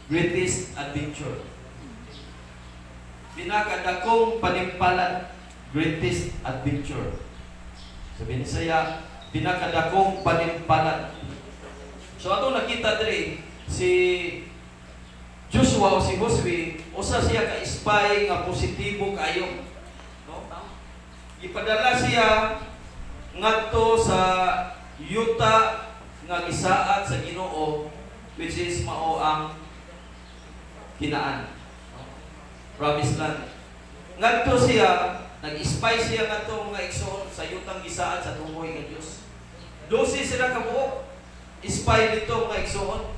greatest adventure. Pinakadakong panimpalan, greatest adventure. Sabi ni saya, pinakadakong panimpalan. So ato nakita diri si Joshua o si Josue, usa siya ka-spy nga positibo kayo. No? Ipadala siya ngadto sa yuta nga gisaad sa Ginoo, which is mao ang Kinaan. Promised land. Ngadto siya, nag-spy siya ngadto mga igsoon sa yutang gisaad sa tumoy nga Dios. 12 sila ka buok. Spy dito mga igsoon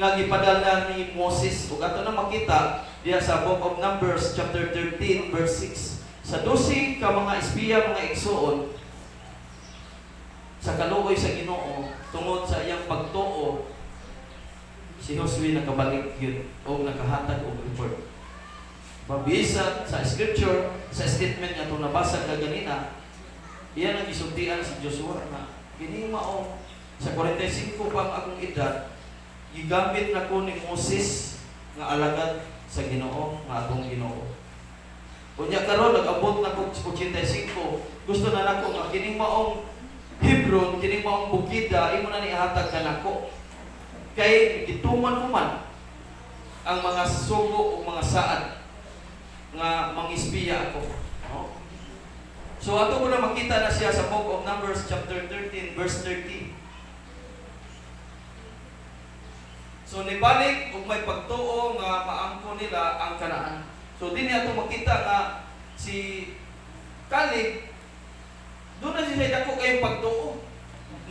nga gipadala ni Moses. Ug ato na makita diya sa Book of Numbers chapter 13 verse 6. Sa 12 ka mga espiya mga igsoon sa kaluoy sa Ginoo tungod sa iyang pagtuo, si Josue nakabalik yun o nakahatag og report. Mabisa sa scripture, sa statement nga itong nabasa kaganina, iyan ang isultian si Joshua na kini mao sa 45 pang akong edad, gigamit na ko ni Moses nga alagad sa Ginoo nga atong Ginoo. Unya karon nag-abot na ko 85, gusto na nako nga kining maong Hebron, kining maong bukida, imo na nihatag kanako. Kay gituman ko man ang mga sugo o mga saad nga mangispiya ako. No? So ato ko na makita na siya sa Book of Numbers chapter 13 verse 30. So nibalik ug may pagtuo nga maangko nila ang Kanaan. So dinhi ato makita nga si Caleb doon na siya dako kay pagtuo.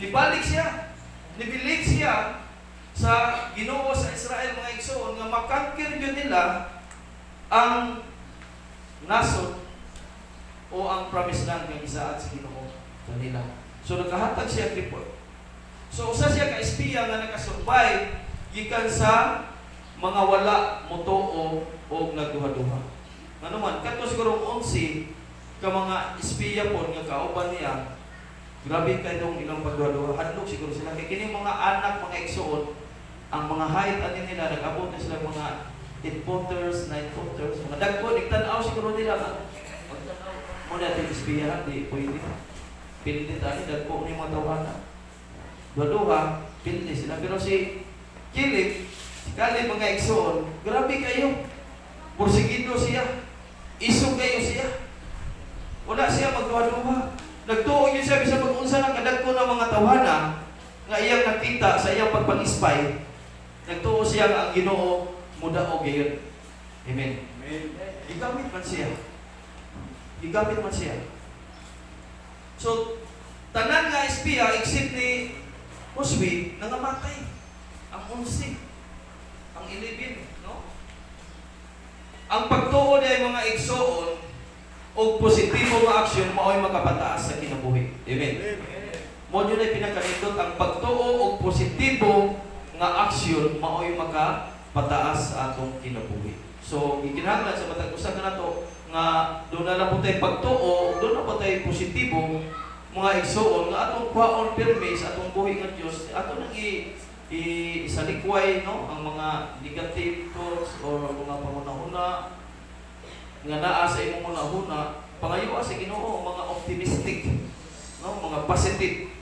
Nibalik siya. Nibilig siya sa Ginoo sa Israel mga igsoon nga makangkir gyud nila ang nasod o ang promised land nga gisaad sa Ginoo kanila. So nakahatag siya report. So usa siya ka espiya nga nakasurvive gikan sa mga wala motuo o nagduha-duha. Ngano man kadto siguro 11 ka mga espiya po nga kauban niya, grabe kayong ilang pagduha-duha. Hadlok siguro sila kay kini mga anak mga igsoon, ang mga height ani nila nag-abot na sila mga 8 footers, 9 footers, mga dagko nigtan-aw siguro nila nga. Pagtan-aw mo natin espiya di pwede. Pindi tani dagko ni mga tawanan. Duha-duha pindi sila pero si Caleb mga igsoon, grabe kayo. Porsigido siya. Isog kayo siya. Wala siya magduha-duha. Nagtuo yun siya bisag pag-unsa ng kadagko ng mga tawhana nga iyang nakita sa iyang pagpang-spy. Nagtuo siya nga ang Ginoo mudaog gayon. Amen. Amen. Gigamit man siya. Gigamit man siya. So tanan nga espiya except ni Josue nangamatay. Ang 11, ang 11, no? Ang pagtuo niya mga igsoon o positibo nga aksyon mao'y makapataas sa kinabuhi. Amen. Mo yun ay pinakanindot ang pagtuo o positibo nga aksyon mao'y makapataas sa atong kinabuhi. So gikinahanglan sa matag usa kanato nga doon na lang po tayo pagtuo, doon na po tayo positibo mga igsoon nga atong kuhaon pirmi sa atong buhi nga Dios, ato nang isalikway no ang mga negative thoughts or mga panguna-una nga naa sa imong una-una, pangayoa sa Ginoo mga optimistic, no, mga positive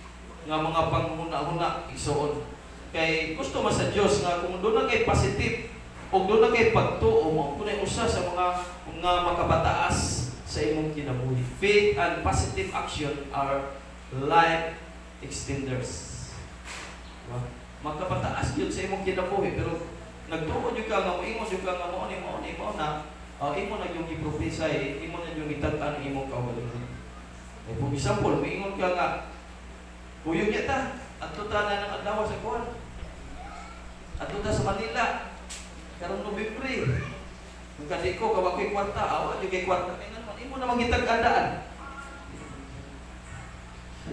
nga mga panguna-una igsoon. Kay gusto man sa Dios nga kung doon na kay positive o doon na kay pagtuo mo, kunay usa sa mga makapataas sa imong kinabuhi. Faith and positive action are life extenders. Diba? Magkapataas yun sa imong kinabuhi, pero nagtuo jud ka nga moingon jud ka nga mo na imo na yung i-prophesy, imo na yung itatan imong kaugalingon. Eh for example, moingon ka nga kuyog yata adto ta na ng adlaw sa kuwan. Adto ta sa Manila karong Nobyembre. Kung kadi ko kawakoy kwarta, awa jud kay kwarta kay naman imo na mangitag andaan.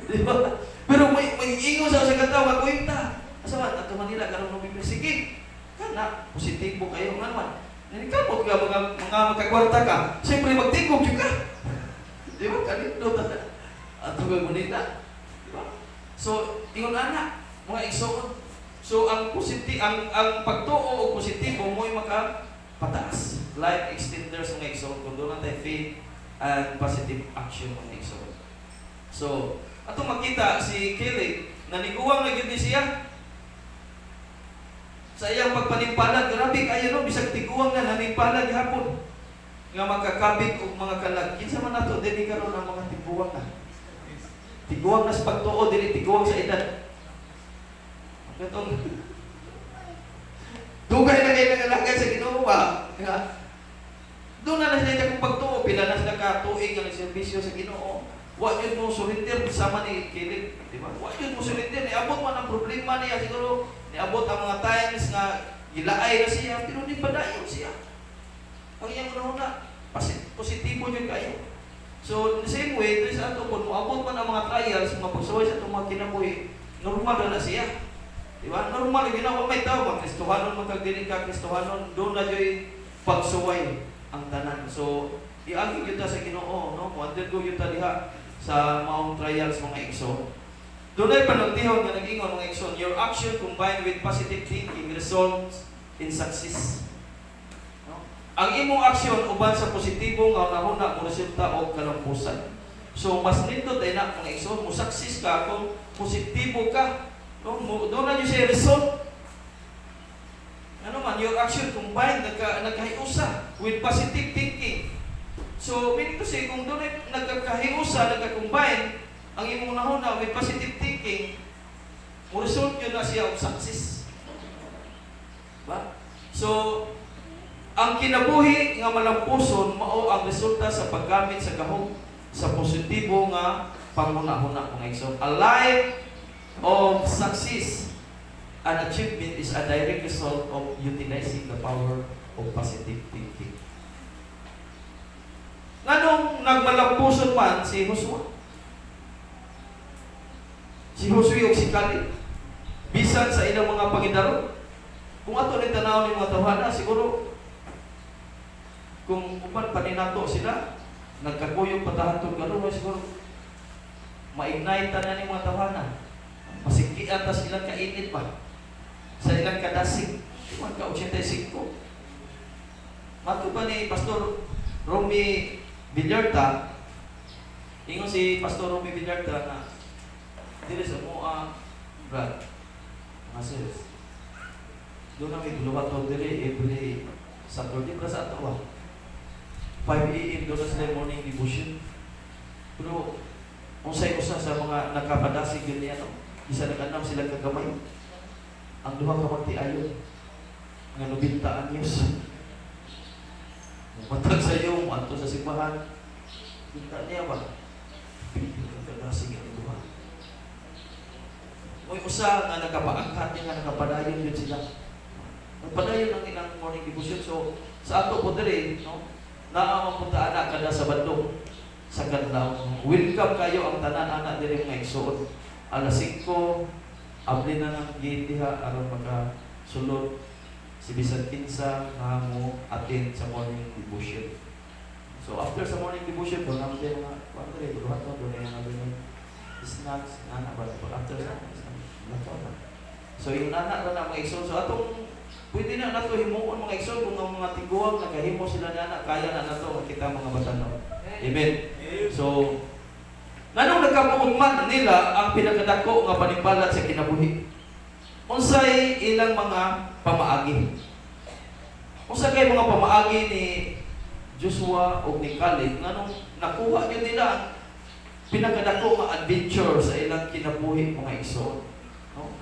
Di ba? Pero may ingon sa katawa kuy ta. Asaman, ato Manila, karong Nobyembre, sige. Kana, positibo kayo naman. Ikaw, mga magkakwarta ka, siyempre magtingkog ka. Di ba? Kanito na. Ato ka Manila. Di ba? So, ingon anak, mga igsoon. So ang pagtuo o positibo mo'y makapataas. Life extenders mga igsoon kung doon natin faith and positive action mga igsoon. So, ato makita si Caleb na niguwang na gyud ni siya sa iyang pagpanimpalad. Grabe kayo no, bisag tiguwang na nanimpalad hapon nga magkakabit og mga kalag. Kinsa man nato dili karon ang mga tiguwang na. Tiguwang na sa pagtuo, dili tiguwang sa edad. Katong dugay na kayo nagalagay sa Ginoo ba? Doon na sila kung pagtuo, pila na sila katuig ang serbisyo sa Ginoo. Wa yun mo surrender sama ni Caleb, di ba? Wa yun mo surrender, niabot man ang problema niya siguro, niabot ang mga times nga gilaay na siya, pero di padayon siya. Ang iyang na positibo yun kayo. So, in the same way, dito sa ato po, muabot man ang mga trials, mga pagsuway sa itong mga kinabuhi, normal na siya. Di ba? Normal, ginawa may tao, mga Kristohanon, magkagdinig ka, Kristohanon, doon na yung pagsuway ang tanan. So, iagin yun sa Ginoo, no? Undergo yun diha sa maong trials, mga igsoon. Doon ay panagtihon na nag-ingon, mga igsoon, your action combined with positive thinking results in success. No? Ang imong aksyon uban sa positibo nga nahuna mo resulta og kalampusan. So, mas nindot ay na, mga igsoon, mo success ka kung positibo ka. No? Doon na yun siya result. Ano man, your action combined, nagkahiusa with positive thinking. So, meaning to say, kung doon ay nagkakahiusa, nagkakombine, ang imong nahuna with positive thinking, mo result yun na siya ang success. Ba? So, ang kinabuhi nga malampuson, mao ang resulta sa paggamit sa gahom sa positibo nga panghuna-huna mga igsoon. A life of success and achievement is a direct result of utilizing the power of positive thinking. Nganong nagmalampuson man si Joshua? Si Joshua o si Caleb? Bisan sa ilang mga pangidaro? Kung ato rin tanaw ng mga tawhana, siguro kung upan paninato sila, nagkakuyog patahatod gano'n, siguro ma-ignite na ng mga tawhana. Masikian tas ilang kainit pa. Sa ilang kadasig. Iwan ka 85. Mato pa ni Pastor Romy Villarta, ingon si Pastor Romy Villarta na dili sa mga brad, mga sis. Doon namin luwato dili every Saturday para sa ato 5 AM doon na sila morning devotion. Pero unsay-usa sa mga nakapadasig din niya, no? Isa nag-anam sila kagamay. Ang duha ka magtiayon nga 90 anyos. Matag sa iyo, ato sa simbahan. Kita niya ba? Pagkakadasig ang duha. May usa nga nakapaangkat niya nga nakapadayon yun sila. Nagpadayon ang ilang morning devotion. So, sa ato po diri, no? Naamang punta anak kada sa bandong sa Kadlaw. Welcome kayo ang tanan-anak diri mga igsoon. Alas 5, abli na ng gate diha aron makasulod si bisan kinsa nga mo attend sa morning devotion. So after sa morning devotion, doon naman din mga pantry, buruhat mo, doon na yung snacks, nana ba? After sa so yung nana na mga igsoon. So atong pwede na nato himuon mga igsoon kung ang mga tiguang nagahimo sila nana, kaya na nato kita mga batanon. Amen. So nganong nagkamuugman nila ang pinakadako nga panimbalat sa kinabuhi? Unsay ilang mga pamaagi? Unsa kay mga pamaagi ni Joshua o ni Caleb nganong nakuha gyud nila ang pinakadako nga adventure sa ilang kinabuhi mga igsoon? No?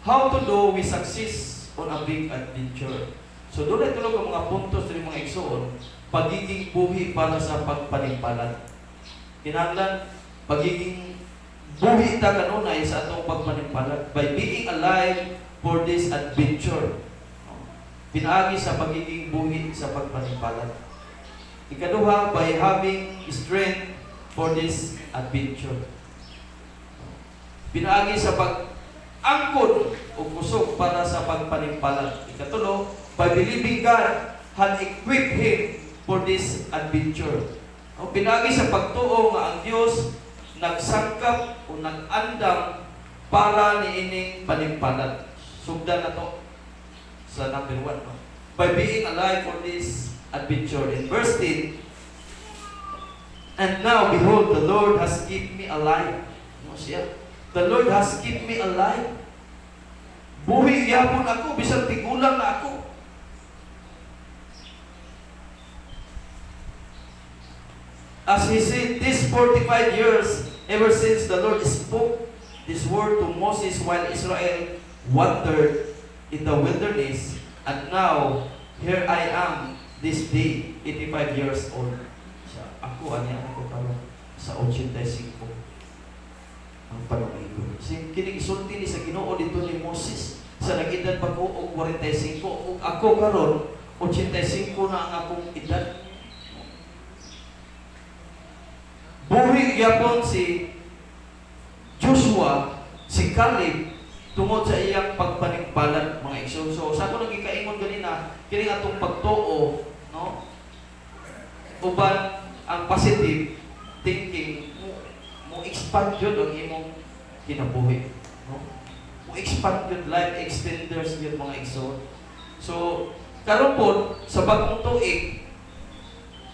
How to do we success on a big adventure? So doon ay tulog ang mga puntos ng mga igsoon, pagiging buhi para sa pagpanimbalat. Kinahanglan pagiging buhi ta kanunay sa atong pagpanimpalad by being alive for this adventure. Pinaagi sa pagiging buhi sa pagpanimpalad. Ikaduha, by having strength for this adventure. Pinaagi sa pag-angkon o kusog para sa pagpanimpalad. Ikatulo, by believing God had equipped him for this adventure. Pinagi sa pagtuo nga ang Dios nagsangkap o nag-andam para niining panimpanad. Sugdan na to sa number 1. No? By being alive for this adventure. In verse 10, and now, behold, the Lord has kept me alive. No, siya. The Lord has kept me alive. Buhi yapon ako, bisang tigulang na ako. As he said, this 45 years, ever since the Lord spoke this word to Moses while Israel wandered in the wilderness, and now, here I am, this day, 85 years old. Ako, ako pala sa 85 ang panungigo. Kini isulti ni sa Ginoo dito ni Moses sa nag-edad pa ko og 45. Ug ako karon 85 na ang akong edad. Buhi gyapon si Joshua, si Caleb tungod sa iyang pagpaningbalan mga igsoon. So sa ako nagikaingon ganina, kini atong pagtuo, no? Uban ang positive thinking mo expand yun ang imong kinabuhi, no? Mo expand yun, life extenders yun mga igsoon. So karon po sa bagong tuig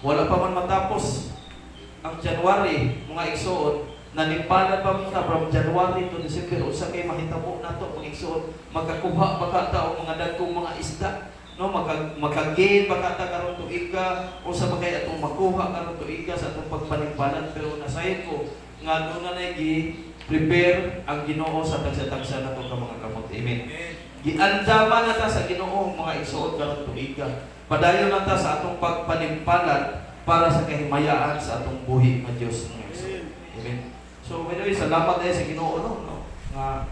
wala pa man matapos ang January mga igsoon, nanimpalan pa muna from January to December. Usa kay mahitabo nato mga igsoon, magkakuha baka ta og mga dagkong mga isda, no? Makagain baka ta karon tuig ka o sa bagay atong makuha karon tuig ka sa atong pagpanimbalan. Pero nasayon ko nga doon na prepare ang Ginoo sa tagsa-tagsa nato ka mga kamot. Amen. Giandama na ta sa Ginoo mga igsoon karon tuig ka. Padayon na ta sa atong pagpanimbalan para sa kahimayaan sa atong buhi nga Dios mga igsoon. Amen. So, by the way, salamat tayo sa Ginoo, no? Nga,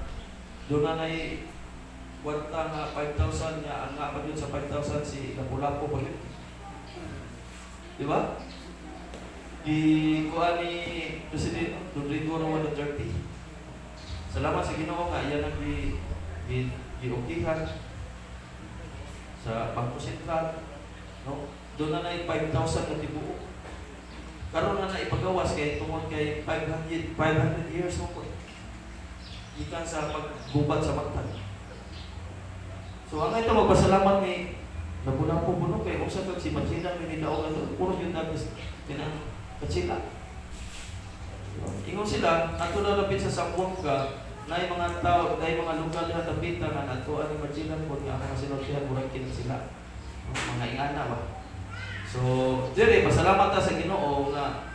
doon na wanta nga 5,000 niya, ang nga pa yun sa 5,000 si Lapu-Lapu pa yun. Diba? Ikuha ni President Rodrigo Roa Duterte. Salamat sa Ginoo nga, iyan ang giukihan sa Bangko Sentral, no? Doon na 5,000 na tibuo. Karon na ipagawas kay tungod kay 500 years mo po. Ikan sa paggubat sa magtan. So ang ito magpasalamat ni Lapu-Lapu puno kay kung sa si Machina ni daog ato puro yung dagis pinang katsila. Ingon sila ato na lapit sa Sambuanga na mga tao, na mga lokal na tapitan na ato ang Machina po nga mga sinultihan murag kin sila. Mga ingana ba. So, dire pasalamat ta sa Ginoo na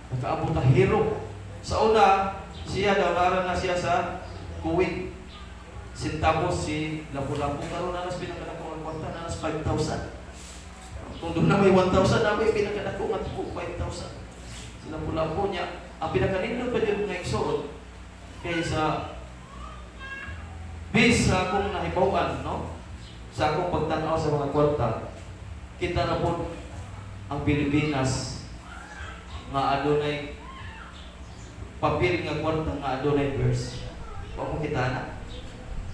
nakaabot na hero. Sa una, siya daw na siya sa Kuwait. Sintapos si Lapu-Lapu karon na nas pinakadako ang kwarta na nas 5,000. Kung doon na may 1,000 na may pinakadako nga 5,000. Si Lapu-Lapu niya ang pinakanindot pa din nga igsoon kaysa bis sa akong nahibawan, no? Sa akong pagtanaw sa mga kwarta. Kita na po ang Pilipinas nga adunay papel nga kwarta nga adunay verse. Wa mo kita na.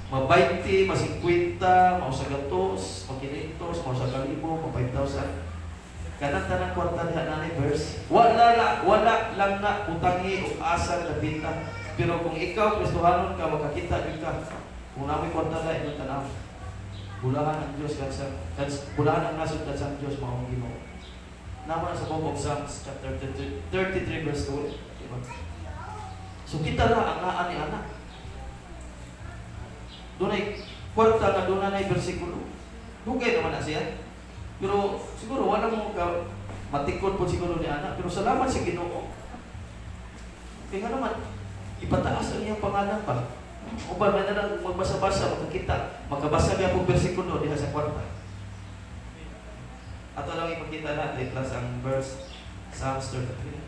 Ma-20, ma-50, ma-sa gatos, ma-500, ma-sa kalibo, ma-5,000. Kanang tanang kwarta diha nanay verse. Wala lang na utangi o asa na binta. Pero kung ikaw Kristohanon ka makakita din ka. Kung namoy kwarta na imong tanaw. Bulahan ang Diyos bulahan ang nasod sa Diyos maong Ginoo. Naman sa book of Psalms chapter 33 verse 2. Diba? So kita na ang naan ni anak. Doon ay kwarta na doon na bersikulo. Dugay naman na siya. Pero siguro wala mo ka matikod po siguro ni anak. Pero salamat sa Ginoo. Kaya nga naman, ipataas ang iyang pangalan pa. O ba, may na magbasa-basa, makakita, makabasa niya po versikulo diha sa kwarta. Ato lang ipakita natin, plus ang verse, Psalms 33.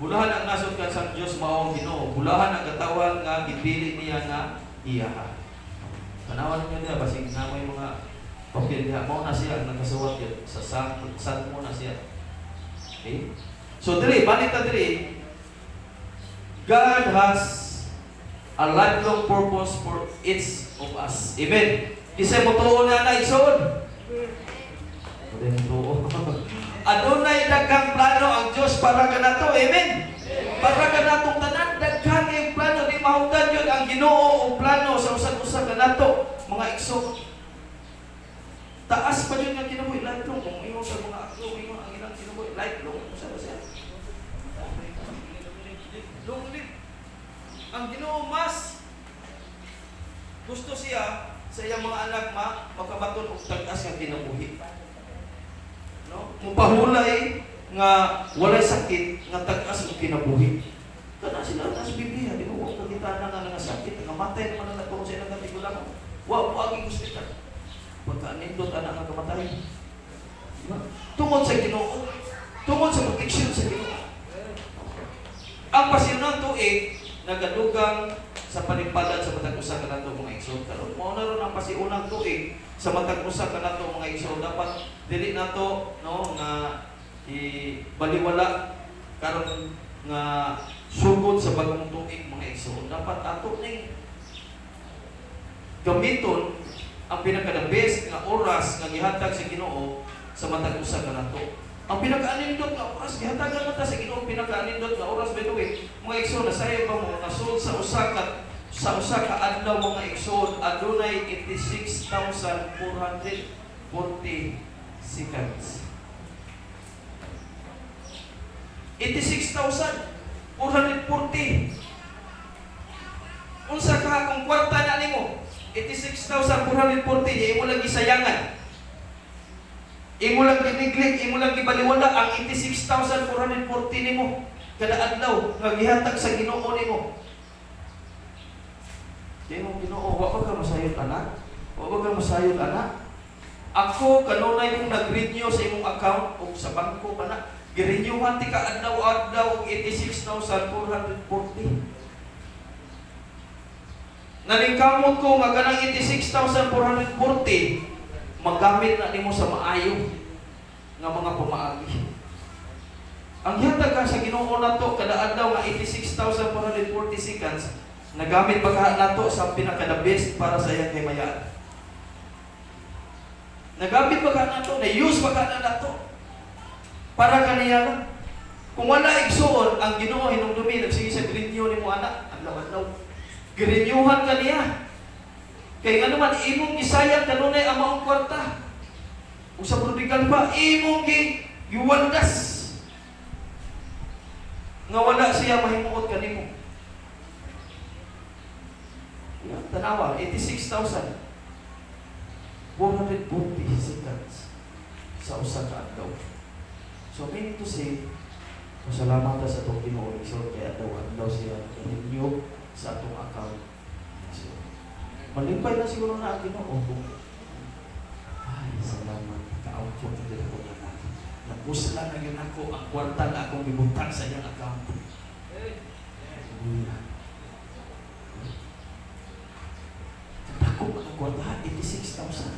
Bulahan ang nasod ka sa Diyos maong Ginoo. Bulahan ang katawan nga gipili niya na iyaha. Tanawan niyo niya, basig na may mga papel niya. Mao na siya ang nagkasuwat yun. Sa san mo na siya. Okay? So, balik na God has a lifelong purpose for each of us. Amen. Kisay mo tuon na igsoon. Then tuon. Adunay daghang plano ang Dios para kanato. Amen. Para kanatong tanan daghang yung plano di mahutdan yun ang Ginoo o plano sa usa kanato mga igsoon. Taas pa yun ang kinabuhi lifelong kung ingon sa mga aklo ingon ang ilang kinabuhi lifelong sa siya. Long live. Ang Ginoo mas gusto siya sa iyang mga anak makabaton og tag-as nga kinabuhi. No? Mupahulay nga walay sakit nga tag-as og kinabuhi. Kana sila sa Biblia, di mo ko kita na nga sakit nga matay naman na kung sa ilang katigulang. Wa agi gusto ta. Pagka-anindot anak nga kamatay. Tungod sa Ginoo, tungod sa protection sa Ginoo. Ang pasiunang tuig nagadugang sa panimbalan sa matag usa kanato mga igsoon karon. Mao na ron ang pasiunang tuig sa matag usa kanato mga igsoon. Dapat dili nato no nga ibaliwala karon nga sugod sa bagong tuig mga igsoon. Dapat ato ning gamiton ang pinaka-the best nga oras nga gihatag sa Ginoo sa matag usa kanato. Ang pinaka-anindot nga oras gihatagan mo ta sa Ginoo pinaka-anindot nga oras by the way. Mga igsoon nasayo ba mo nasud sa usa ka adlaw mga igsoon adunay 86,440 seconds. 86,440. Unsa ka kung kwarta na nimo? 86,440 di imo lang gisayangan. Imo lang giniglig, imo lang gibaliwala ang 86,440 nimo kada adlaw nga gihatag sa Ginoo nimo. Di mo Ginoo, wa ba ka masayod anak? Wa ba ka masayod anak? Ako kanunay kong nag-renew sa imong account o sa bangko pa na. Girenewhan ti ka adlaw-adlaw og 86,440. Nalingkamot ko nga kanang 86,440 magamit na nimo sa maayo nga mga pamaagi. Ang gihatag ka sa Ginoo nato kada adlaw nga 86,440 seconds nagamit ba ka nato sa pinaka-the best para sa iyang himayaan. Nagamit ba ka nato, na-use ba ka na nato para kaniya lang. Kung wala igsuon ang Ginoo hinumdumi nagsige sa renew nimo anak adlaw-adlaw. Girenyuhan ka niya. Kaya nga naman, imong gisayang kanunay ang maong kwarta. Kung sa prodigal pa, imong giwandas. Nga wala siya mahimuot kanimo. Yan, tanawa, 86,440 seconds sa usa ka adlaw. So, meaning to say, masalamat sa itong Ginoo. So, kaya adlaw siya renew sa atong account. So, malimpay na siguro na ang Ginoo. Ay, salamat. Ka-output na din ako na natin. Nagpusla na yun ako ang kwarta na akong bibutang sa iyang account. Ako ang kwarta, 86,000.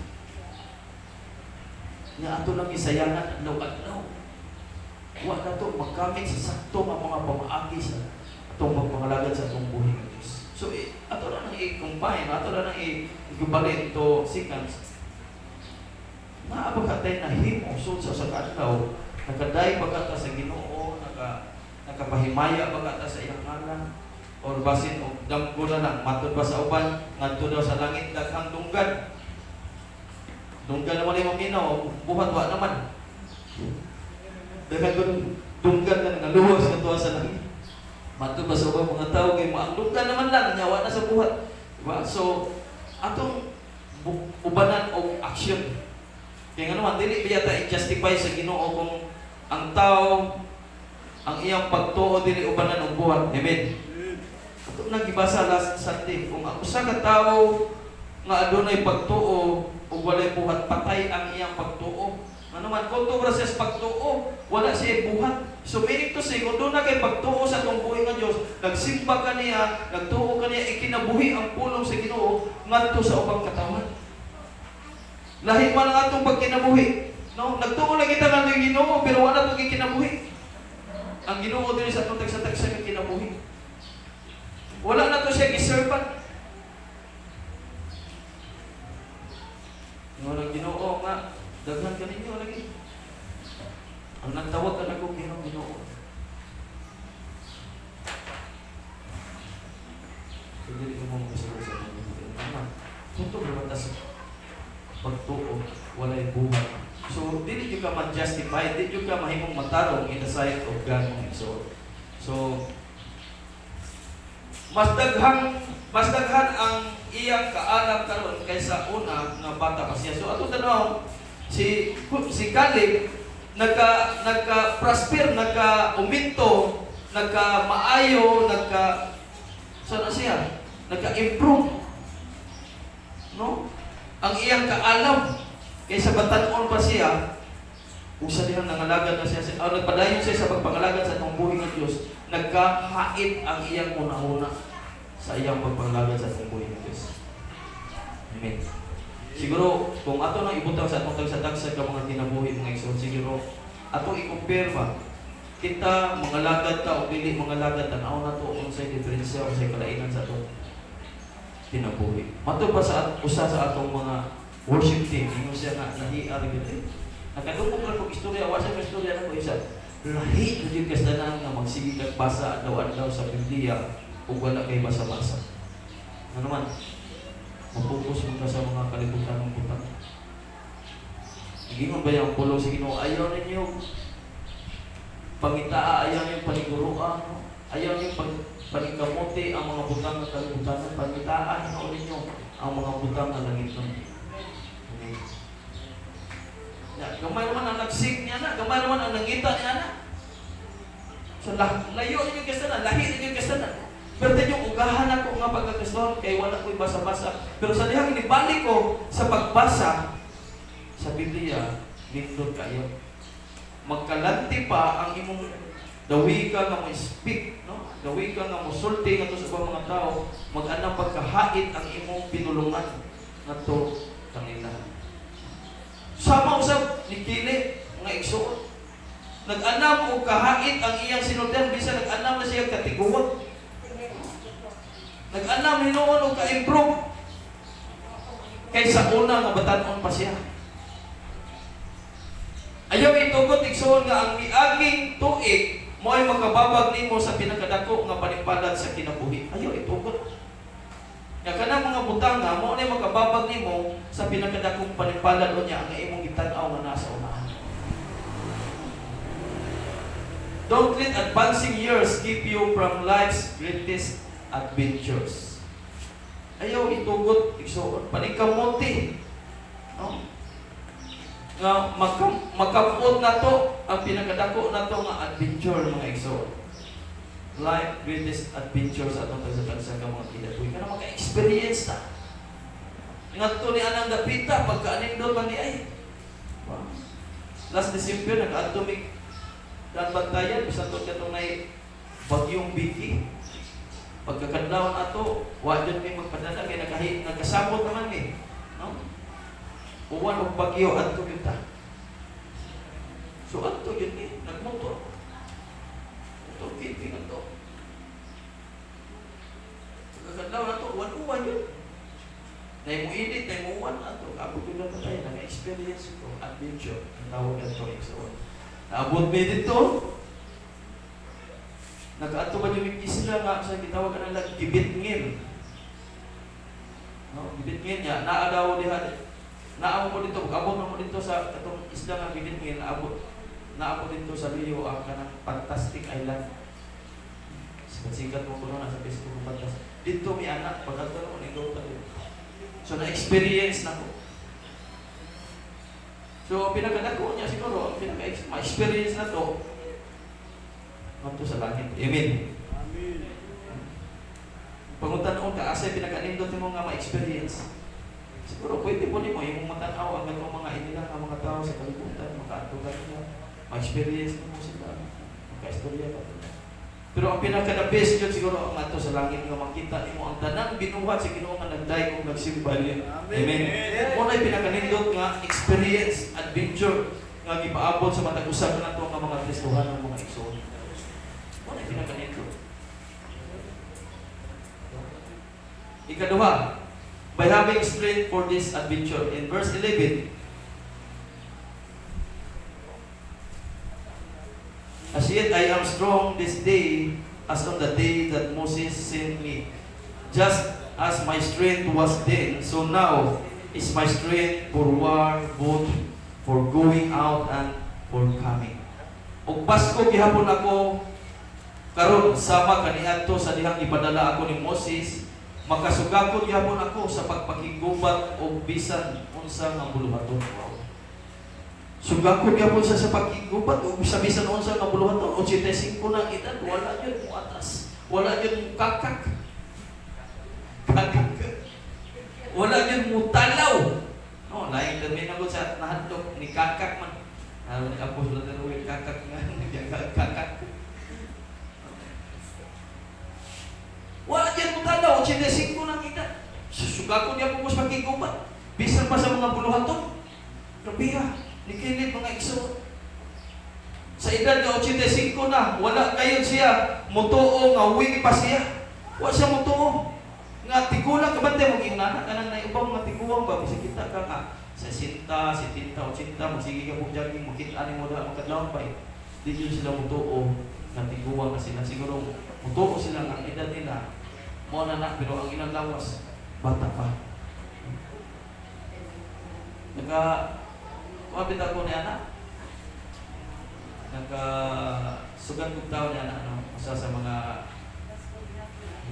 Nga ato lang isayangan adlaw-adlaw. Wa na ito magkamit sa sakto ng mga pamaagi sa itong magpangalagad sa itong buhay ng Diyos. So, ato na nang i-combine, ato na nang i-gubalin ito seconds. Naabagkatay na himo, so sa kadlaw, nakaday pagkata sa Ginoo, nakapahimaya pagkata sa iyang ngalan, or basin o damgo na lang, matod ba sa uban, ngadto daw sa langit, daghang dunggan. Dunggan naman yung minaw, buhat wa naman. Daghang dunggan na naluwas na tuwa sa langit. Matod ba sa ubang mga tao kay maangdunggan naman lang nyawa na sa buhat. Diba? So atong ubanan og action. Kaya nga naman dili biya ta i-justify sa Ginoo kung ang tao ang iyang pagtuo dili ubanan og buhat. Amen. Ato nagibasa last Sunday kung ang usa ka tawo nga adunay pagtuo ug walay buhat patay ang iyang pagtuo. Ano man kung to process pagtuo, wala siya buhat. So meaning to say, kung doon na kay pagtuo sa itong buhay ng Diyos, nagsimba ka niya, nagtuo ka niya, ikinabuhi ang pulong sa Ginoo ngadto sa ubang katawan. Lahi man ang atong pagkinabuhi. No? Nagtuo na kita ng Ginoo, pero wala itong ikinabuhi. Ang Ginoo din sa atong tagsa-tagsa ng kinabuhi. Wala na to siya giservan. Walang Ginoo nga, daghan ka ninyo lagi. Ang nagtawag ka na kong Ginoo. Hindi ko mo masasabi sa mga punto na matas pagtuo, walay buhat. So, dili yung ka ma-justify, dili yung ka mahimong matarong in the sight of God mong igsoon. So, mas daghan ang iyang kaalam karon kaysa una nga bata pa siya. So, ato tanaw, si Caleb, nagka-prosper, nagka-uminto, nagka-maayo, sana siya, nagka-improve. No? Ang iyang kaalam, kaysa batanon pa siya, kung sa dihang nangalagad na siya, nagpadayon siya sa pagpangalagad sa itong buhay ng Diyos, nagkahait ang iyang una-una sa iyang pagpangalagad sa itong buhay ng Diyos. Amen. Siguro, kung ato nang ibutang sa atong tagsa-tagsa ka mga kinabuhi, mga igsoon, siguro, ato i-compare ba, kita, mga lagad ta o dili, mga lagad, tanaw na to, unsay diferensya, unsay kalainan sa atong kinabuhi. Mato pa sa usa sa atong mga worship team, ingon siya nga, nahiar gid. Nakadungog lang kong istorya, wasa ka istorya na ko isa. Lahi ko yung kasdanan nga magsige kag basa adlaw-adlaw sa Biblia ug wala kay basa-basa. Ano naman? Mapokus mo ka sa mga kalibutan ng butang. Gingon ba yung pulong sa Ginoo? Ayaw ninyo pangitaa, ayaw ninyo paniguruan, ayaw ninyo panikamuti ang mga butang ng kalibutan. Pangitaan ninyo ang mga butang ng langit ng gamay naman ang nagsig niya na, gamay naman ang nangita niya na. So, layo ninyo kastanan, lahi ninyo kastanan. Pero yung ugahan ako nga pagkakaston, kaya wala ko'y basa-basa. Pero sa dihang inibalik ko sa pagbasa sa Biblia, lindot kayo. Magkalanti pa ang imong dawi ka nga mo speak, no? Dawi ka nga mo sulti nga to sa mga tao, mag-anang pagkahait ang imong pinulungan nga to kanila. Sama usab ni Kili nga igsuon. Nag-anam og kahait ang iyang sinultian bisan nag-anam na siya katiguwag. Nag-anam hinuon og ka-improve kaysa una nga batan-on pa siya. Ayaw itugot igsuon nga ang miaging tuig mo ay makababag nimo sa pinakadako nga panipalad sa kinabuhi. Ayaw itugot. Nga kanang mga butang nga, mo na makababag nimo sa pinakadakong panipalad o niya ang imong gitanaw nga nasa unahan. Don't let advancing years keep you from life's greatest adventures. Ayaw itugot, igsoon, panikamuti. No? Nga makamot na to, ang pinakadako na to nga adventure mga igsoon. Life greatest adventures atong tagsa-tagsa ka mga kinabuhi. Kana maka-experience na. Ngadto ni anang dapita pagka-anindot man di ay. Wow. Last December nag-adto mi dan bantayan bisan to katong nay bagyong Vicky. Pagkakadlawon ato, wa jud mi magpadala kay nagkasabot naman ni, no? Uwan og bagyo adto kita. So adto jud ni nagmotor. Ito, kiting na ito. Pagkakadlaw na ito, uwan-uwan yun. Na yung edit, na yung uwan na ito. Abot yun na tayo, nag-experience ito. Adventure. Ang tawag na ito, exo. Naabot mo dito. Nag-ato ba yung isla nga sa gitawag ka na lang, gibit-ngin. No? Gibit-ngin niya. Naadaw diha. Naabot mo dito. Abot mo dito sa itong isla nga gibit-ngin. Naabot dito sa Rio ang kanang fantastic island. Sikat mo ko na sa Facebook ng fantastic. Dito may anak, pagkatalo, nag-go tayo. So, na-experience na ko. So, pinagkadako niya siguro, ma-experience na to. Manto sa langit. Amen. Amen. Panguntan noon ka, asay pinagkanindot mo nga ma-experience. Siguro, pwede po ni mo, yung matanaw ang mga inilang ang mga tao sa kalibutan, makaatugan niya. Ma-experience mo sila, maka-istorya pa. Pero ang pinaka-the best yun siguro ang ato sa langit nga makita mo ang tanang binuhat sa Ginoo nga nagday kung nagsimba niya. Amen. Mo na pinakanindot nga experience, adventure nga gipaabot sa matag usa nato nga mga Kristohan ng mga igsoon. Mo na pinakanindot. Ikaduha, by having strength for this adventure. In verse 11, as yet I am strong this day as on the day that Moses sent me. Just as my strength was then, so now is my strength for war, both for going out and for coming. Ug Pasko gihapon ako karon sama kaniadto sa dihang ipadala ako ni Moses, makasugakod gihapon ako sa pagpakigubat og bisan unsa nga buluhaton. Sugakod gihapon sa pagkigubat og sa bisan unsa nga buluhaton. 85 na kita, wala gyud mo atas, wala gyud mo kakak. Wala gyud mo talaw. No, lain kami nagod sa nahadlok ni kakak man. Ni Apo sulat ng kakak nga kakak. Wala gyud mo talaw, 85 na kita. Susugakod gyapon ko sa pagkigubat. Bisan pa sa mga buluhaton. Grabe ha, nikilid mga igsoon. Sa edad nga 85 na, wala kayon siya mutuo nga uwi pa siya. Wala siya mutuo. Nga tigulang kabante mo ginana kanang naibang nga tiguang ba bisa kita ka nga sa 60, 70, 80 magsige ka mo jogging makita ani mo da makadlaw pa. Di yun sila mutuo nga tiguang na sila siguro mutuo sila ang edad nila mo na pero ang ilang lawas bata pa. Kumapit ako ni anak. Sugat kong tao ni anak isa sa mga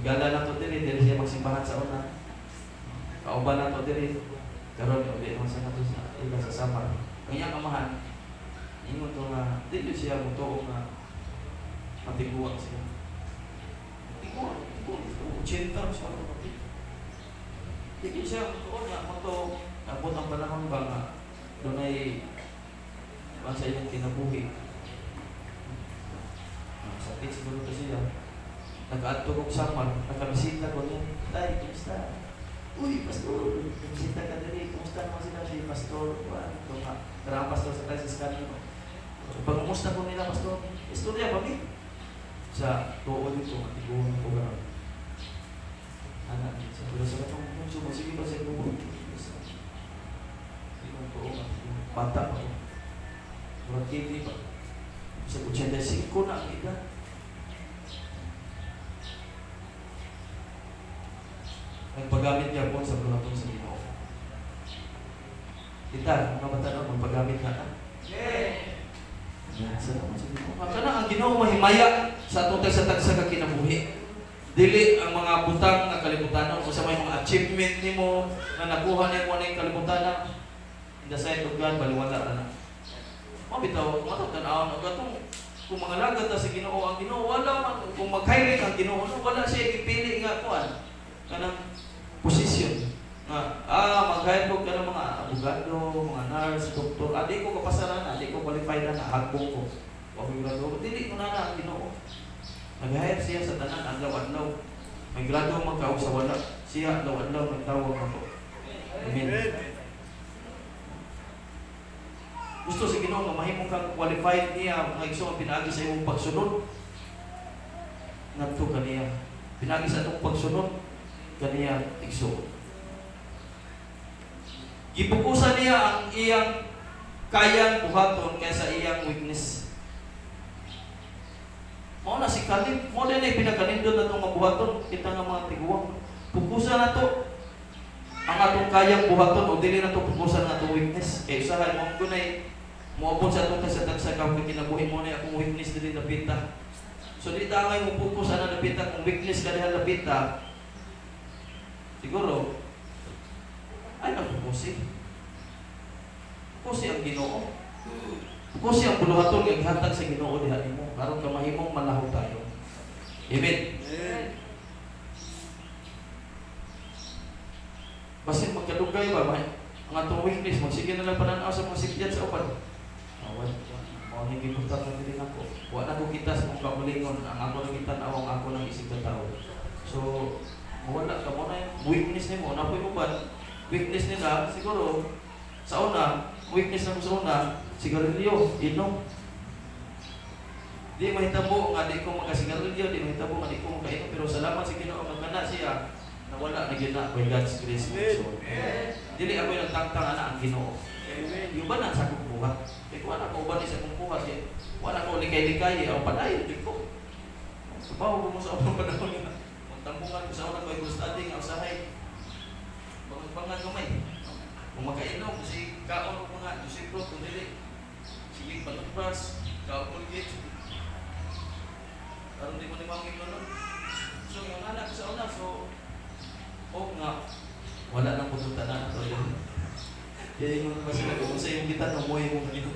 gala na to diri siya magsimbahan sa una. Kauban na to diri. Karon ulit mo sa nato sa iba sa Samar. Ang iyang amahan, ingon to nga dili siya mutuo nga matiguan siya. Tiguan, 80 siya. Dili siya mutuo nga mutuo abot ang panahon ba nga dunay sa iyong kinabuhi. Sakit siguro to siya. Nag-aadto kong Samar, nakabisita ko niya. Tay, kumusta? Uy, pastor, bisita ka dali. Kumusta naman sila si pastor? Ito nga, karang pastor sa Crisis Canyon. Pag-kumusta ko nila, pastor, istorya pa mi? Sa tuon dito, matiguan ko gano'n. Anak, sa pula sa katong sige ba sa tuon? Hindi mo tuon, bata pa ko. Murag kiti pa. Sa 85 na ang edad. Nagpagamit niya po sa buluhaton sa Ginoo. Kita, mga bata na, magpagamit na ka? Salamat sa Ginoo. Kana ang Ginoo mahimaya sa atong tagsa-tagsa ka kinabuhi. Dili ang mga butang na kalibutan o sa may mga achievement nimo na nakuha nimo ning kalibutan in the sight of God baliwala ra na. Mabitaw, matatan-aon og atong kung mga lagat ta sa Ginoo, ang Ginoo wala man kung magkairik ang Ginoo, wala siya gipili nga kuan kanang posisyon na maghayag ka ng mga abogado, mga nurse, doktor. Di ko kapasaran, di ko qualified na hagbong ko. Huwag ko grado. Dili ko na ang Ginoo. Naghayag siya sa tanan adlaw-adlaw. May grado magkaog sa wala. Siya adlaw-adlaw nagtawag ako. Amen. Gusto sa Ginoo nga mahimo kang qualified niya mga igsoon pinaagi sa imong pagsunod. Ngadto kaniya. Pinaagi sa atong pagsunod kaniya igsoon. Gipukusan niya ang iyang kayang buhaton kaysa iyang weakness. Mao na si Caleb, mo din ay pinakanindot na itong buhaton, kita nga mga tiguang. Pukusan na to ang atong kayang buhaton o dili na to pukusan na itong weakness. Kaya usahan mo ko na muabot sa itong kasatag-sa kung kinabuhin mo na akong weakness dili napita. So di tangay mo pukusan na napita kung weakness ka diha napita. Siguro ay nagpupusi. Pusi ang Ginoo. Pusi ang buluhaton nga gihatag sa Ginoo diha nimo aron ka mahimong malahog tayo. Amen. Basin magkadugay ba ang atong weakness magsige na lang pananaw sa mga sikyan sa upan. Awan mo ni gibutan na dili nako. Wa na ko kita sa mga kabulingon ang ako nang kita ang ako nang isig ka tawo. So wala ka mo na yung weakness nimo na po yung uban. Weakness nila siguro sa una, weakness na sa una, sigarilyo, inom. Di mahitabo nga di ko magkasigarilyo, di mahitabo nga di ko magkainom, pero salamat sa Ginoo magkana siya nawala na gyud na by God's grace mga igsoon. Dili ako yung nagtangtang ana ang Ginoo. Yung ba na sa akong buhat? Kaya wala ko uban sa akong buhat. Wala ko likay-likay. Ang padayon din ko. Subaw ko mo sa akong panahon nila. Magtampungan ko sa unang Bible study nga usahay. Bangan gamay. Kung makainom, si kaon ko mga disiplo, kung dili. Sige, panagpas, kaon ko ligit. Karon di mo ni mangin nun. So, yung anak ko sa una, so, nga, wala nang putunta na ito yun. Kaya yung mga sila kung sa yung kita, namuhay mo kanino.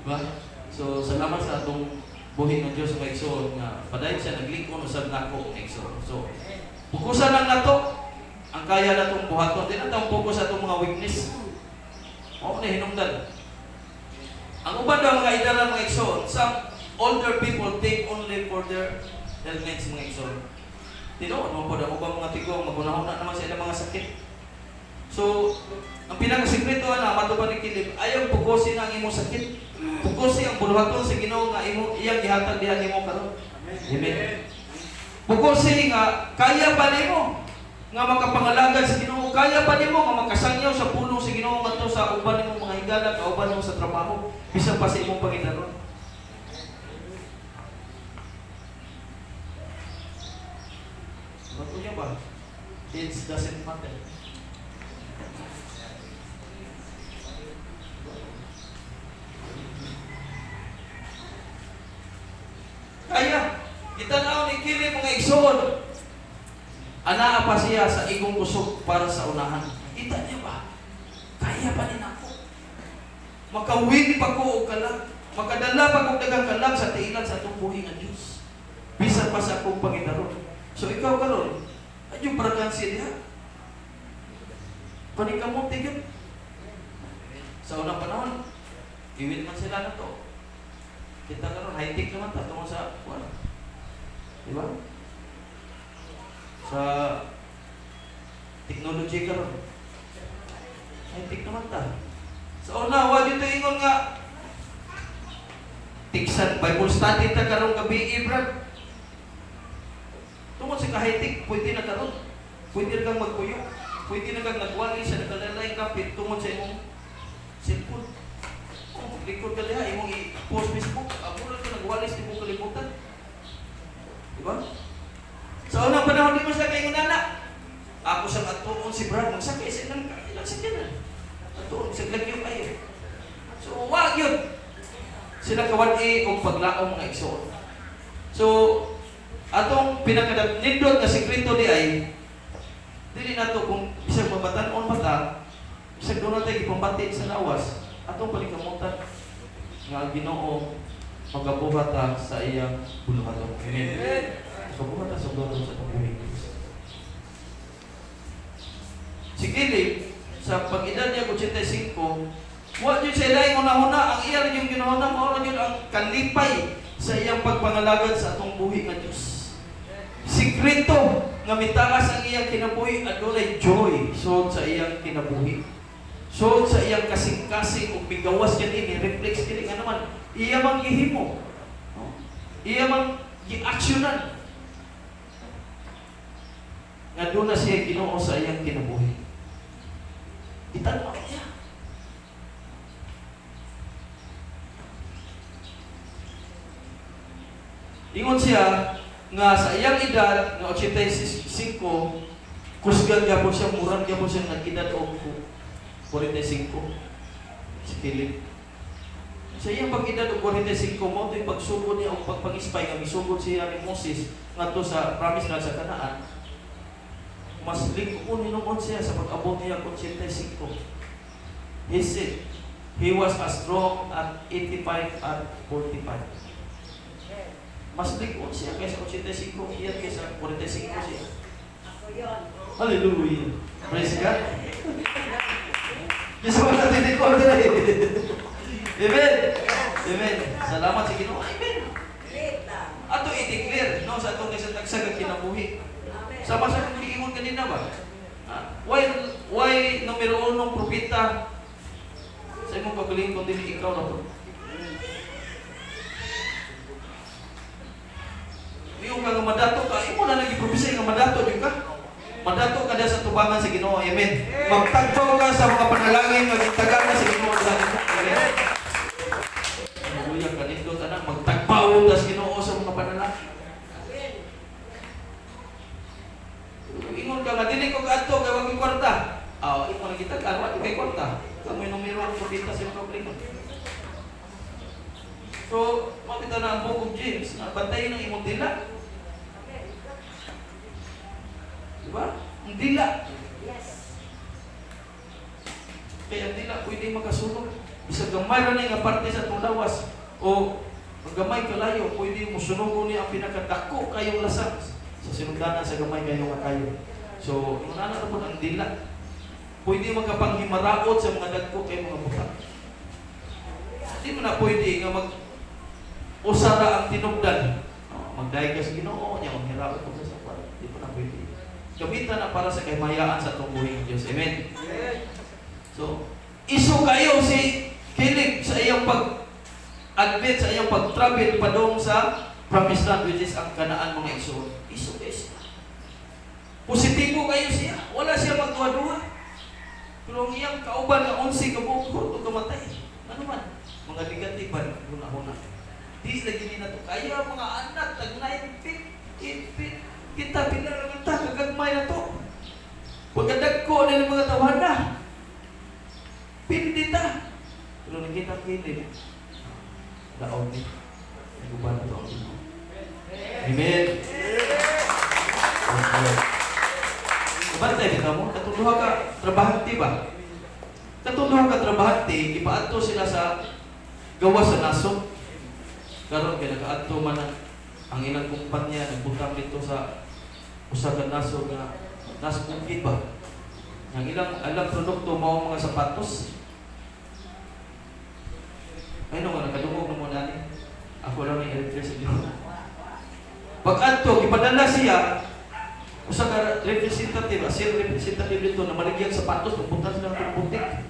Diba? So, salamat sa atong buhay ng Diyos sa Igsoon nga padayon siya naglingkod usab nako ng Igsoon. So, fokusan lang nato ang kaya natong buhaton. Di na tawong focus sa atong mga weakness. Mao na hinungdan. Ang uban daw mga idalan mga Igsoon, some older people think only for their helmets mga Igsoon. Tinuod mo po daw ubang mga tigong magunahon na naman sila mga sakit. So, ang pinakasikreto na matuban ni Kilib, ayaw pukusin ang imong sakit. Pukusin ang buluhaton sa Ginoo nga imo iyang gihatag diha nimo karon. Amen. Pukusin nga kaya pa nimo nga makapangalagad sa Ginoo, kaya pa nimo nga makasangyaw sa pulong sa Ginoo ngadto sa uban nimo mga higala, kauban mo sa trabaho, bisan pa sa imong panginaron. Bato niya ba? It doesn't matter. Kaya, itanaw ni Kili mga Igsoon. Anaa pa siya sa igong kusog para sa unahan. Kita niya ba? Kaya pa din ako. Makawin pa ko og kalag. Makadala pa kong dagang kalag sa tiilan sa atong buhi nga Diyos. Bisan pa sa akong Panginoon. So ikaw karon, adyo prakansi diha. Panikamunti yun. Sa unang panahon, iwin man sila na to. Kita karon high-tech naman tungkol sa wala. Di ba? Sa technology karon. High-tech naman ta. Sa una, wa dito ingon nga tiksan Bible study ta karon gabi, Brad. Tungkol sa high-tech, pwede na karon. Pwede na kang magpuyo. Pwede na kang nagwali sa nakalalay kapit tungkol sa imong cellphone. Likod ka liha, imong i-post Facebook, amulan ka nagwalis, di mo kalimutan. Diba? Sa unang panahon, di mo sila kayo nana. Ako sa atuon si Brad, magsakay sa ilang sakyanan. Atuon, sa lagyo kayo. So, wag yun. Sila kawali o paglaong mga Igsoon. So, atong pinakadagindot na sekreto di ay, dili na to kung isang mabatan-on mata, isang doon natin ipambatin sa lawas, atong palikamutan nga ang Ginoo magabuhat sa iyang buluhaton. Amen. Magabuhat sa buluhaton sa pagbuhay. Si Kilib, sa pag-edad niya 85, wa jud siya laing una-una, ang iya rin yung ginahuna, mao jud ang kalipay sa iyang pagpangalagad sa atong buhi nga Dios. Sikreto nga mitaas ang iyang kinabuhi, adunay joy so sa iyang kinabuhi. So sa iyang kasing-kasing ug bigawas kini reflex kini nga naman iya mang gihimo. Iya mang gi-aksyonan. Nga doon na siya Ginoo sa iyang kinabuhi. Itanaw niya. Ingon siya nga sa iyang edad nga 85, kusgan gyapon siya, murag gyapon siya nag-edad og 45 si Kilib. Sa iyang pag-edad og 45 mo to'y pagsugod niya og pagpangispay nga misugod siya ni Moses ngadto sa promise land sa Kanaan. Mas lig-on hinuon siya sa pag-abot niya og 85. He said he was as strong at 85 at 45. Mas lig-on siya kaysa 85, iyan kaysa 45 siya. Ako yun. Hallelujah. Praise God. Diyos mo natin din ko nila eh. Amen. Amen. Salamat sa Ginoo. Amen. Ato i-declare no sa atong isang tagsag kinabuhi. Sama sa kung giingon kanina ba? Why numero 1 propeta sa imong pagaling kung dili ikaw na to? ingon ka nga madato ka, imo na nagipropesya nga madato jud ka. Madato ka sa tubangan sa Ginoo. Amen. Magtagpaw ka sa mga panalangin, magitagan ka sa Ginoo sa Ginoo. Amen. Hallelujah kanindot anak, magtagpaw ka sa Ginoo sa mga panalangin. Ingon ka nga dili ko kadto kay wag yung kwarta. Imo na kita karwa kay kwarta. Kamoy numero ang pabita sa problema. So, makita na ang Book of James na bantayin ng imong dila. Diba? Ang dila. Yes. Kaya ang dila pwede makasulog. Bisa gamay ra nga parte sa itong lawas. O ang gamay kalayo, pwede mo sunugon niya ang pinakadako kayong lasang sa sinugdanan sa gamay kayo nga kayo. So, yung na po ang dila. Pwede magkapanghimaraot sa mga dagko kay mga butang. Hindi mo na pwede nga usara ang tinugdan. Magdahil ka sa Ginoo niya, maghiraot ko sa sapat. Hindi mo na pwede. Gamitan na para sa kahimayaan sa itong buhay ng Diyos. Amen? So, iso kayo si Caleb sa iyang pag-admit, sa iyang pag-travel padong sa Promised Land, which is ang Kanaan mga iso. Iso kayo siya. Positibo kayo siya. Wala siya magduwa-duwa. Pero ang iyang kauban na 11 kabukot o kamatay. Ano man? Mga negatiban, huna-huna. Di lagi nila ito. Kaya mga anak, tag-9 feet, 8 feet, kita pinarangita, kagagmay na ito. Pagkadagko na ng mga tawana, pindita. Pero nakita kilin, daon ni, naguban na ito ang ino. Amen. Bantay kita mo, katunduha ka, trabahante ba? Katunduha ka, trabahante, ipaadto sila sa gawa sa naso. Karon kay nakaadto man ang ilang kumpanya nagbutang dito sa usa ka naso nga nas bukid ba. Ang ilang produkto mao mga sapatos. Ay no nakadungog na mo nani. Ako lang ni electricity. Pag-adto gipadala siya usa ka representative, asil representative dito na maligyan sapatos nagbutan sila ng butik.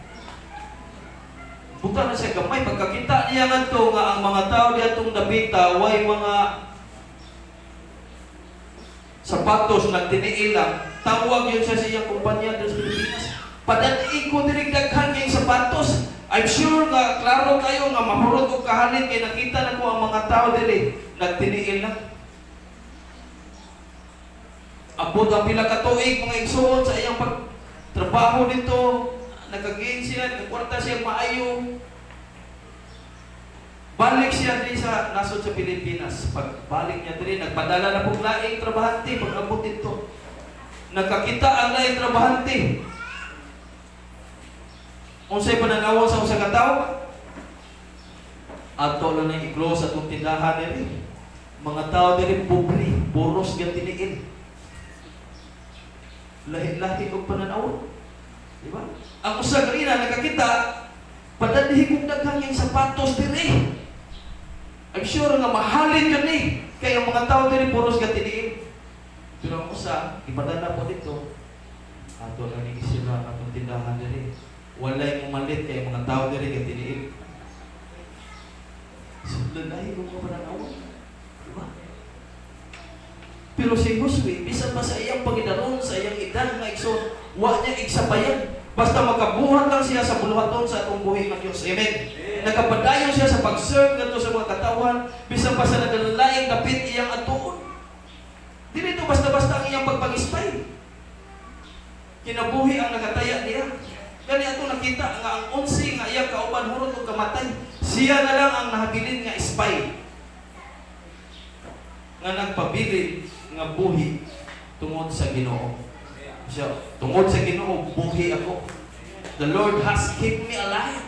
Buta na siya gamay. Pagkakita niya nga ito nga ang mga tao diya itong nabita, way mga sapatos na tiniilang, tawag yun siya sa iyang kumpanya sa Pilipinas. Padadii ko dirigdaghan kayong sapatos. I'm sure nga, klaro kayo nga mahurot o kahalin kaya nakita na ko ang mga tao diri nagtiniilang. Abot ang pila ka tuig mga igsoon sa iyang pagtrabaho dito. Nagagain siya, nagkwarta siya maayo. Balik siya din sa nasod sa Pilipinas. Pagbalik niya din, nagpadala na pong laing trabahante pag-abot ito. Nagkakita ang laing trabahante. Unsay pananawan sa usa ka tawo? Ato lang na i-close sa itong tindahan nila. Mga tao din pobre, boros gan tiniin. Lahi-lahi og pananawan. Di ba? Ang usa ganina nakakita, padadhi kong daghang yung sapatos diri. I'm sure nga mahalin yun eh. Kaya ang mga tao diri puros gatiniin. Pero ang usa, ipadala po dito. Ato na ni sila atong tindahan diri. Walay malit kaya mga tao diri gatiniin. So, lalahi kong kapananawan. Diba? Pero si Josue, bisan pa sa iyang paginaron, sa iyang edad nga igsoon, wa niya igsabayan. Basta makabuhat lang siya sa buluhaton sa atong buhay ng Diyos. Amen. Nakapadayon siya sa pag-serve ngadto sa mga katawan, bisan pa sa nagdalaing dapit iyang atuon. Dili ito basta-basta ang iyang pagpag-ispay. Kinabuhi ang nakataya niya. Kani ato nakita nga ang 11 nga iyang kauban hurot og kamatay. Siya na lang ang nahabilin nga spy. Nga nagpabilin nga buhi tungod sa Ginoo. Siya, tungod sa Ginoo, buhi ako. The Lord has kept me alive.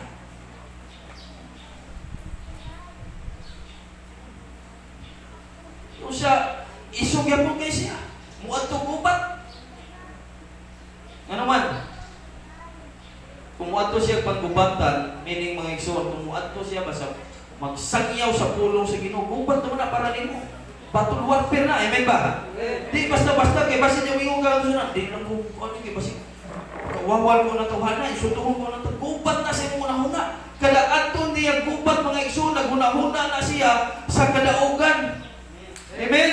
So siya, isugya po kay siya. Muadto gubat. Ano man? Kung muadto siya panggubatan, meaning mga igsoon, kung muadto siya, basta magsagyaw sa pulong sa Ginoo, gubat naman na para nimo. Battle warfare na, amen ba? Di basta-basta, kay basta niya wingong ka na, di lang kung ano, kay basta kawawal ko na tawhana, isutuhon ko na gubat na siya muna-huna. Kada aton niya gubat mga igsoon, naghuna-huna na siya sa kadaugan. Amen?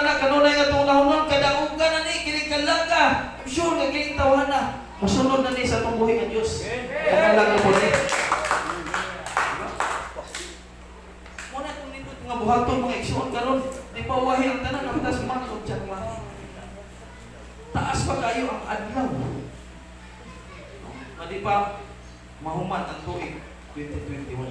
anak kanunay nga tunahon kadaugan na ni kini kalaga. I'm sure nga kini tawhana. Masunod na ni sa atong buhi nga Dios. Kaya lang po ni. Muna itong nindot nga buhaton mga igsoon karon, di pa wahi ang tanan ang taas makod siya kumahi. Taas pa kayo ang adlaw. Di pa mahuman ang tuig 2021.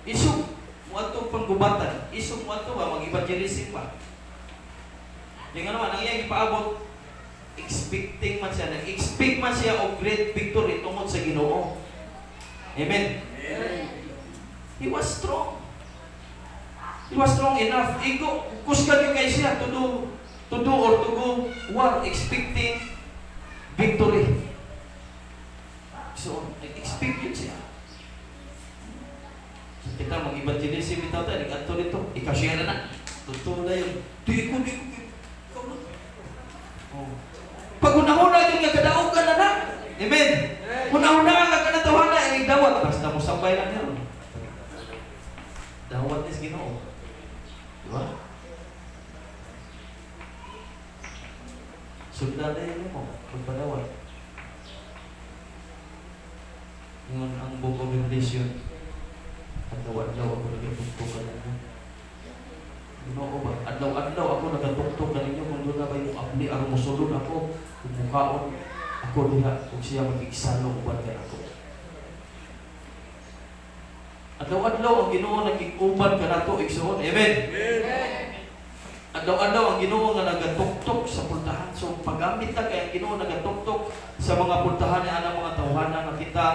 Isog mo ato panggubatan, isog mo ato ba mag-evangelism pa. Yung naman, ang iyang ipaabot, expecting man siya, nag-expect man siya of great victory tungkol sa Ginoo. Amen? He was strong. He was strong enough. Kusgan yung kay siya to do or to go war, expecting victory. So, nag-expect yun siya. So, kita mag-evangelism ito tayo, nag-ato nito, ikasya na. Totoo na yun. Di ko. Pag una-una yung kadaugan na. Amen. Una-una nga kanatawa na, ay dawat. Basta mo sabay lang yun. Dawat is Ginoo. Diba? Sundada yun mo, pagpadawat. Ngun ang book of Revelation, adlaw-adlaw ako nagtutok ka ninyo. Ginoo ba? Adlaw-adlaw ako nagtutok ka ninyo kung doon na ba yung abli, ang musulod ako, kung mukhaon, ako diha, kung siya mag-iksalo, uban kay ako. Adlaw-adlaw ang Ginoo naging-uban ka na to, igsoon. Amen? Adlaw-adlaw ang Ginoo nga nagatuktok sa pultahan. So paggamit na kay ang Ginoo nagatuktok sa mga pultahan niya ang mga tawhana nga kita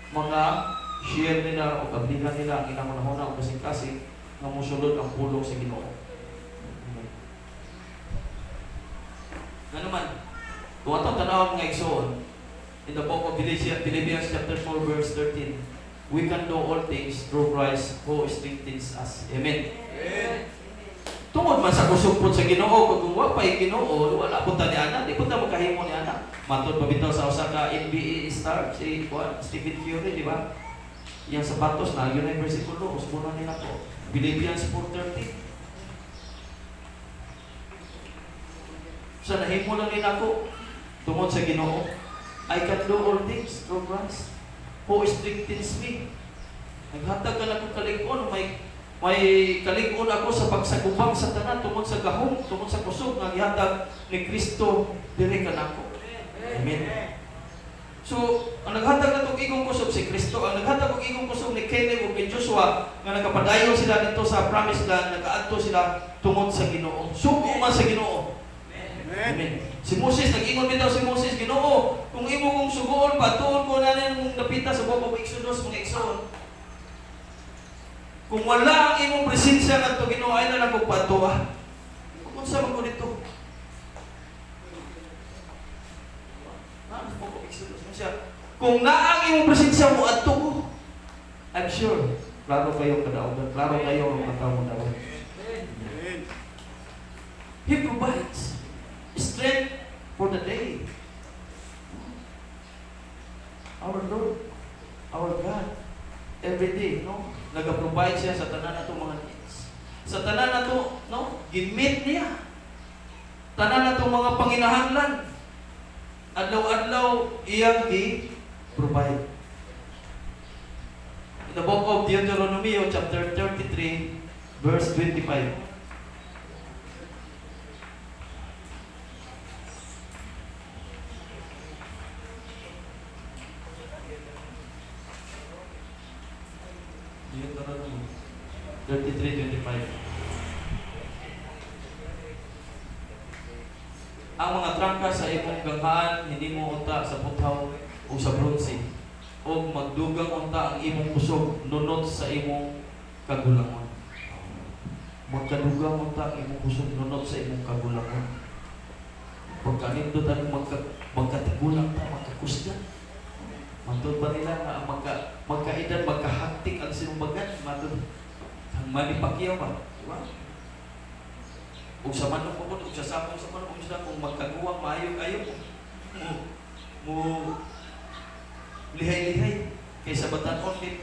mga share nila o kablihan nila ang ilang manahona o kasing-kasing nga musulod ang pulong sa Ginoo. Ano man, kung atong tanawang mga igsoon, in the book of Philippians chapter 4 verse 13, we can do all things through Christ who strengthens us. Amen. Tungod man sa kusog po sa Ginoo, kung wa pa'y Ginoo, wala punta ni Ana, di punta magkahimo ni Ana. Matod pabitaw sa usa ka NBA star, si Stephen Curry, di ba? Yang sapatos na, yun ay versikulo, usbunan nila po. Philippians 4:13. So nahimo lang nila ko, tungod sa Ginoo, I can do all things through Christ who strengthens me. Naghatag ka na kong kalig-on, may kalig-on ako sa pagsagubang sa tanan tungod sa gahom, tungod sa kusog nga gihatag ni Kristo diri kanako. Amen. So, ang naghatag na itong igong kusog si Kristo, ang naghatag ng igong kusog ni Caleb o kay Joshua, nga nagkapadayon sila dito sa promised land, nag-aadto sila tungod sa Ginoo. Sugo man sa Ginoo. Amen. Si Moses, nag-ingon bitaw si Moses, Ginoo, kung imo kong sugoon, patuon ko na rin napita sa buong Exodus, mga Exodus. Kung wala ang imong presensya nga ito, Ginoo, ay na lang kong patuwa. Kung sa mga dito. Kung naang imong presensya mo at tuko, I'm sure, klaro kayo kadaugan, klaro kayo ang matawag daw. He provides strength for the day. Our Lord, our God, every day, no? Nag-provide siya sa tanan nato mga needs. Sa tanan nato, no? Gimit niya. Tanan nato mga panginahanglan. Adlaw-adlaw iyang gi-provide. In the book of Deuteronomy, chapter 33, verse 25. Deuteronomy 33:25. Ang mga trangka sa imong ganghaan hindi mo unta sa puthaw o sa bronze, o magdugang unta ang imong kusog nunot sa imong kagulangon. Magkadugang unta ang imong kusog nunot sa imong kagulangon. Pagkanindot ang magkatigulang ta, magkakusgan. Matod pa nila na magkaedad, magkahaktik ang sinumbagan. Matod, ang manipakyaw ba? Diba? Kung sa manong pagod, kung sa sapong sa manong, kung magkaguwang, maayo-ayo mo lihay-lihay kaysa batanon din.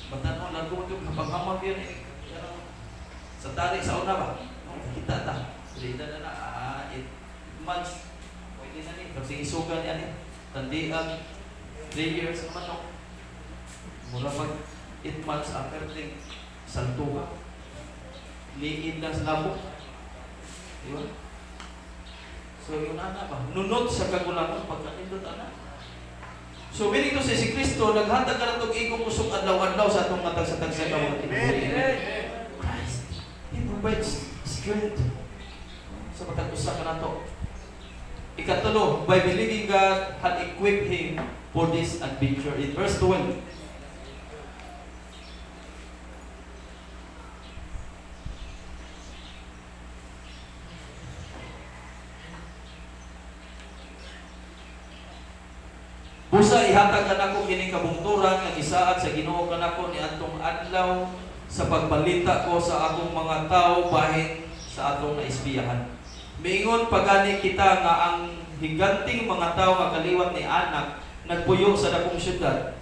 Batanon, lago ito, kapag-hamag yan eh. Sa tari sa una ba? Kita ta. Dili na 8 months. Pwede na ni. Kasi isugan yan eh. Tandian, 3 years naman no. Mula pag 8 months after thing, saltuha. Liin lang sa labo. Diba? So yun ana ba? Nunod sa kagulangan pagkanindot ana. So meaning to si Kristo naghatag ka na itong igong usok adlaw-adlaw sa atong matag-satag sa mga tinuloy. Christ, He provides strength sa matag-usa ka na ito. Ikatulo, by believing God had equipped him for this adventure. In verse 12, busa ihatag ka nako kining kabungturan nga gisaad sa Ginoo kanako ni atong adlaw sa pagbalita ko sa akong mga tawo bahin sa atong naispiyahan. Miingon pagani kita nga ang higanting mga tawo nga kaliwat ni anak nagpuyo sa dakong syudad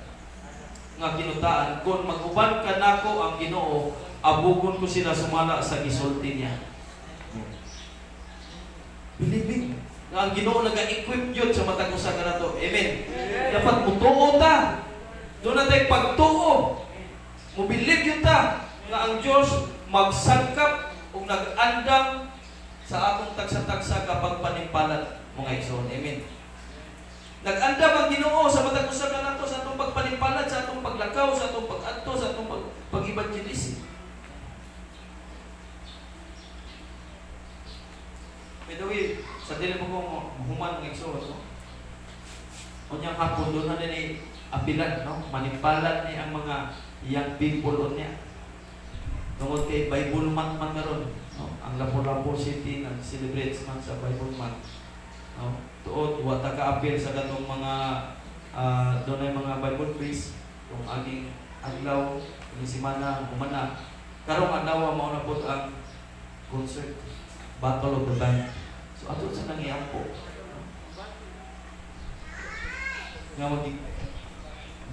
nga kinutaan kun mag-uban ka nako ang Ginoo abugon ko sila sumala sa gisulti niya. Believing nga ang Ginoo naga-equip yun sa matag usa ka nato. Amen. Dapat mutuo ta. Doon natin pagtuo. Mubilib yun ta nga ang Diyos magsangkap o nag-andam sa atong tagsa-tagsa kapag panimpalat mga igsoon. Amen. Nag-andam ang Ginoo sa matag usa ka nato sa atong pagpanimpalat, sa atong paglakaw, sa atong pag-adto, sa atong pag-evangelist. By the way, sa dili mo kong human ng igsoon, no? Unyang hapon doon na din apilan, no? Manimpalan ni ang mga young people on niya. Tungod kay Bible Month man karon, no? Ang Lapu-Lapu City nag-celebrate man sa Bible Month. No? Tuod, wata ka-apil sa katong mga doon ay mga Bible quiz, kung aging adlaw, yung simana, humana. Karong adlaw mao na po ang concert, Battle of the Band. So ato sa nangyayampo. Nga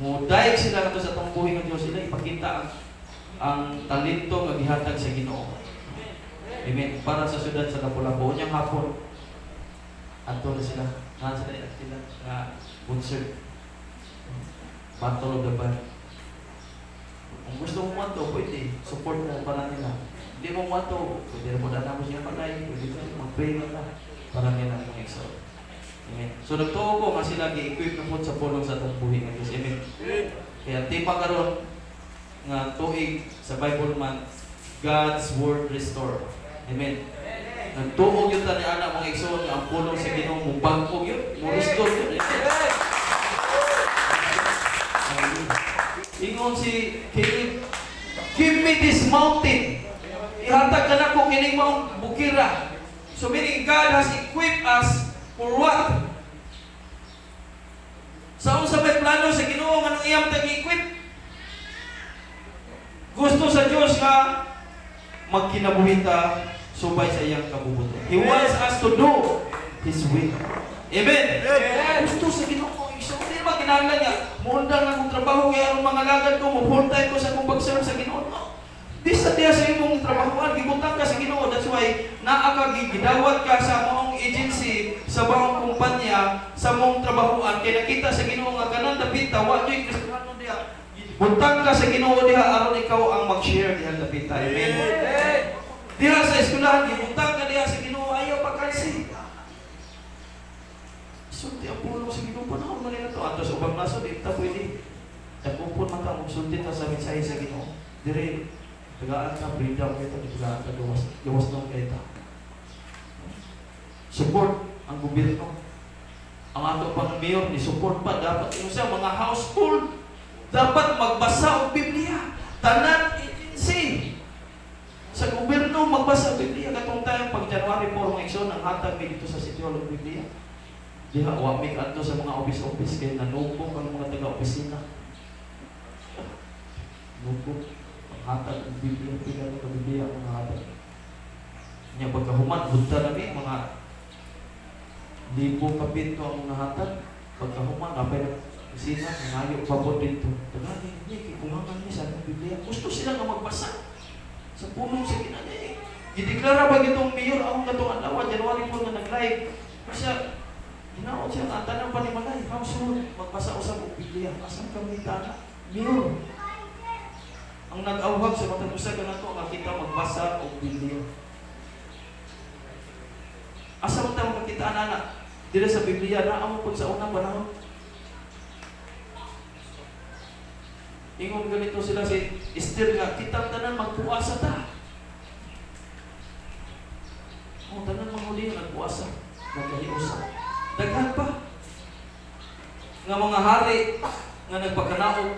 mudayag sila kato sa itong buhay ng Diyos, sila ipakita ang talento nga gihatag sa Ginoo. Amen. Para sa syudad sa Lapu-Lapu, unyang hapon, ato na sila, nasa sila nga concert, Battle of the Band. Kung gusto mo mato, pwede, support mo para nila. Hindi mo mato, pwede na po na mo siya patay, pwede na mag-pray na para nila mga exalt. Amen. So nagtuo ko nga sila gi-equip na po sa pulong sa itong buhay ng Diyos. Amen. Kaya tipa karon nga tuig sa Bible Month, God's Word Restore. Amen. Nagtuo yun tani anak mga igsoon nga ang pulong sa Ginoo mo bangkog yun, mo restore yun. Ingon si Caleb, give me this mountain. Ihatag ka na ko kining maong bukira. So meaning God has equipped us for what? Sa unsa may plano sa Ginoo nga nang iyang tag-equip? Gusto sa Dios nga magkinabuhi ta subay sa iyang kabubuton. He wants us to do His will. Amen. Gusto sa Ginoo. So hindi naman kinahanglan niya muundang na kong trabaho kaya ang mga lagad ko mo full time ko sa kong pag-serve sa Ginoo. Di sa diya sa imong trabahoan, gibutang ka sa Ginoo. That's why naa gidawat ka sa mong agency, sa mong kumpanya, sa mong trabahoan. Kaya nakita sa Ginoo nga kanan dapita, wa joy Kristiyano diha. Butang ka sa Ginoo diha aron ikaw ang mag-share diha dapita. Amen. Diha sa eskwelahan, gibutang ka diha sa Ginoo, ayaw pakansi. Sulti ang pulong sa Ginoo panahon man nila to. Ato sa ubang nasod, ita pwede. Nagpupun man ka, magsulti ta sa mensahe sa Ginoo. Dire tagaan ka, freedom kita, tagaan ka, gawas ng kita. Support ang gobyerno. Ang ato pang mayor ni support pa dapat yung sa mga household dapat magbasa og Biblia. Tanan agency sa gobyerno magbasa og Biblia. Katong tayong pag January 4 mga igsoon ang hatag mi dito sa City Hall og Biblia. Diha wa mi kadto sa mga office kay nanubong ang mga taga-opisina. Nubong hatag ng Biblia, pila ng Biblia ang mga hatag. Nya pagkahuman, bunta na mi, mga libo kapito ang mga hatag. Pagkahuman, apay na kusina, nangayo pa po dito. Tagani, hindi, kikungangan niya sa Biblia. Gusto sila nga magbasa. Sa pulong sa ginanya. Gideklara ba gitong mayor akong katong adlaw January po nga nag-live. Kasi ginaot siya ang tanang panimalay. How soon magbasa usab og Biblia? Asan kami tana? Mayor. Ang nag-awhag sa matag usa kanato nga kita magbasa og Biblia. Asa man ta makakita ana dira sa Biblia na amo pud sa unang panahon. Ingon ganito sila si Esther nga kitang tanan magpuasa ta. Oh, tanan manghuli nagpuasa, nagkahiusa. Daghan pa nga mga hari nga nagpakanaog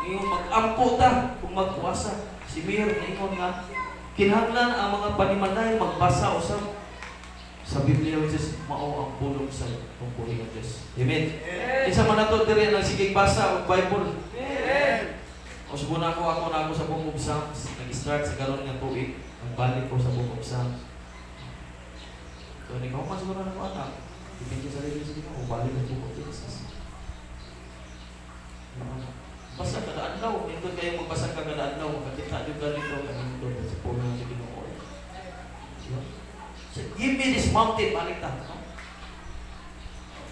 ingon mag-ampo ta kung magpuasa. Si Mayor ingon nga kinahanglan ang mga panimalay magbasa usab sa Biblia, which is mao ang pulong sa pumpuling ng Diyos. Amen. Isa man nato diri ang sige basa og Bible. Amen. O subuna ako na ako sa Book of Psalms, nag-start sa karon nga tuig, ang balik ko sa Book of Psalms. So ni ko man siguro na ko anak. Dipindi sa rin sige ko balik ang Book of Jesus. Basta kada adlaw, ito kayo magbasa kada adlaw, makakita jud dito kanito sa pulong sa Ginoo. Give me this mountain, balik ta.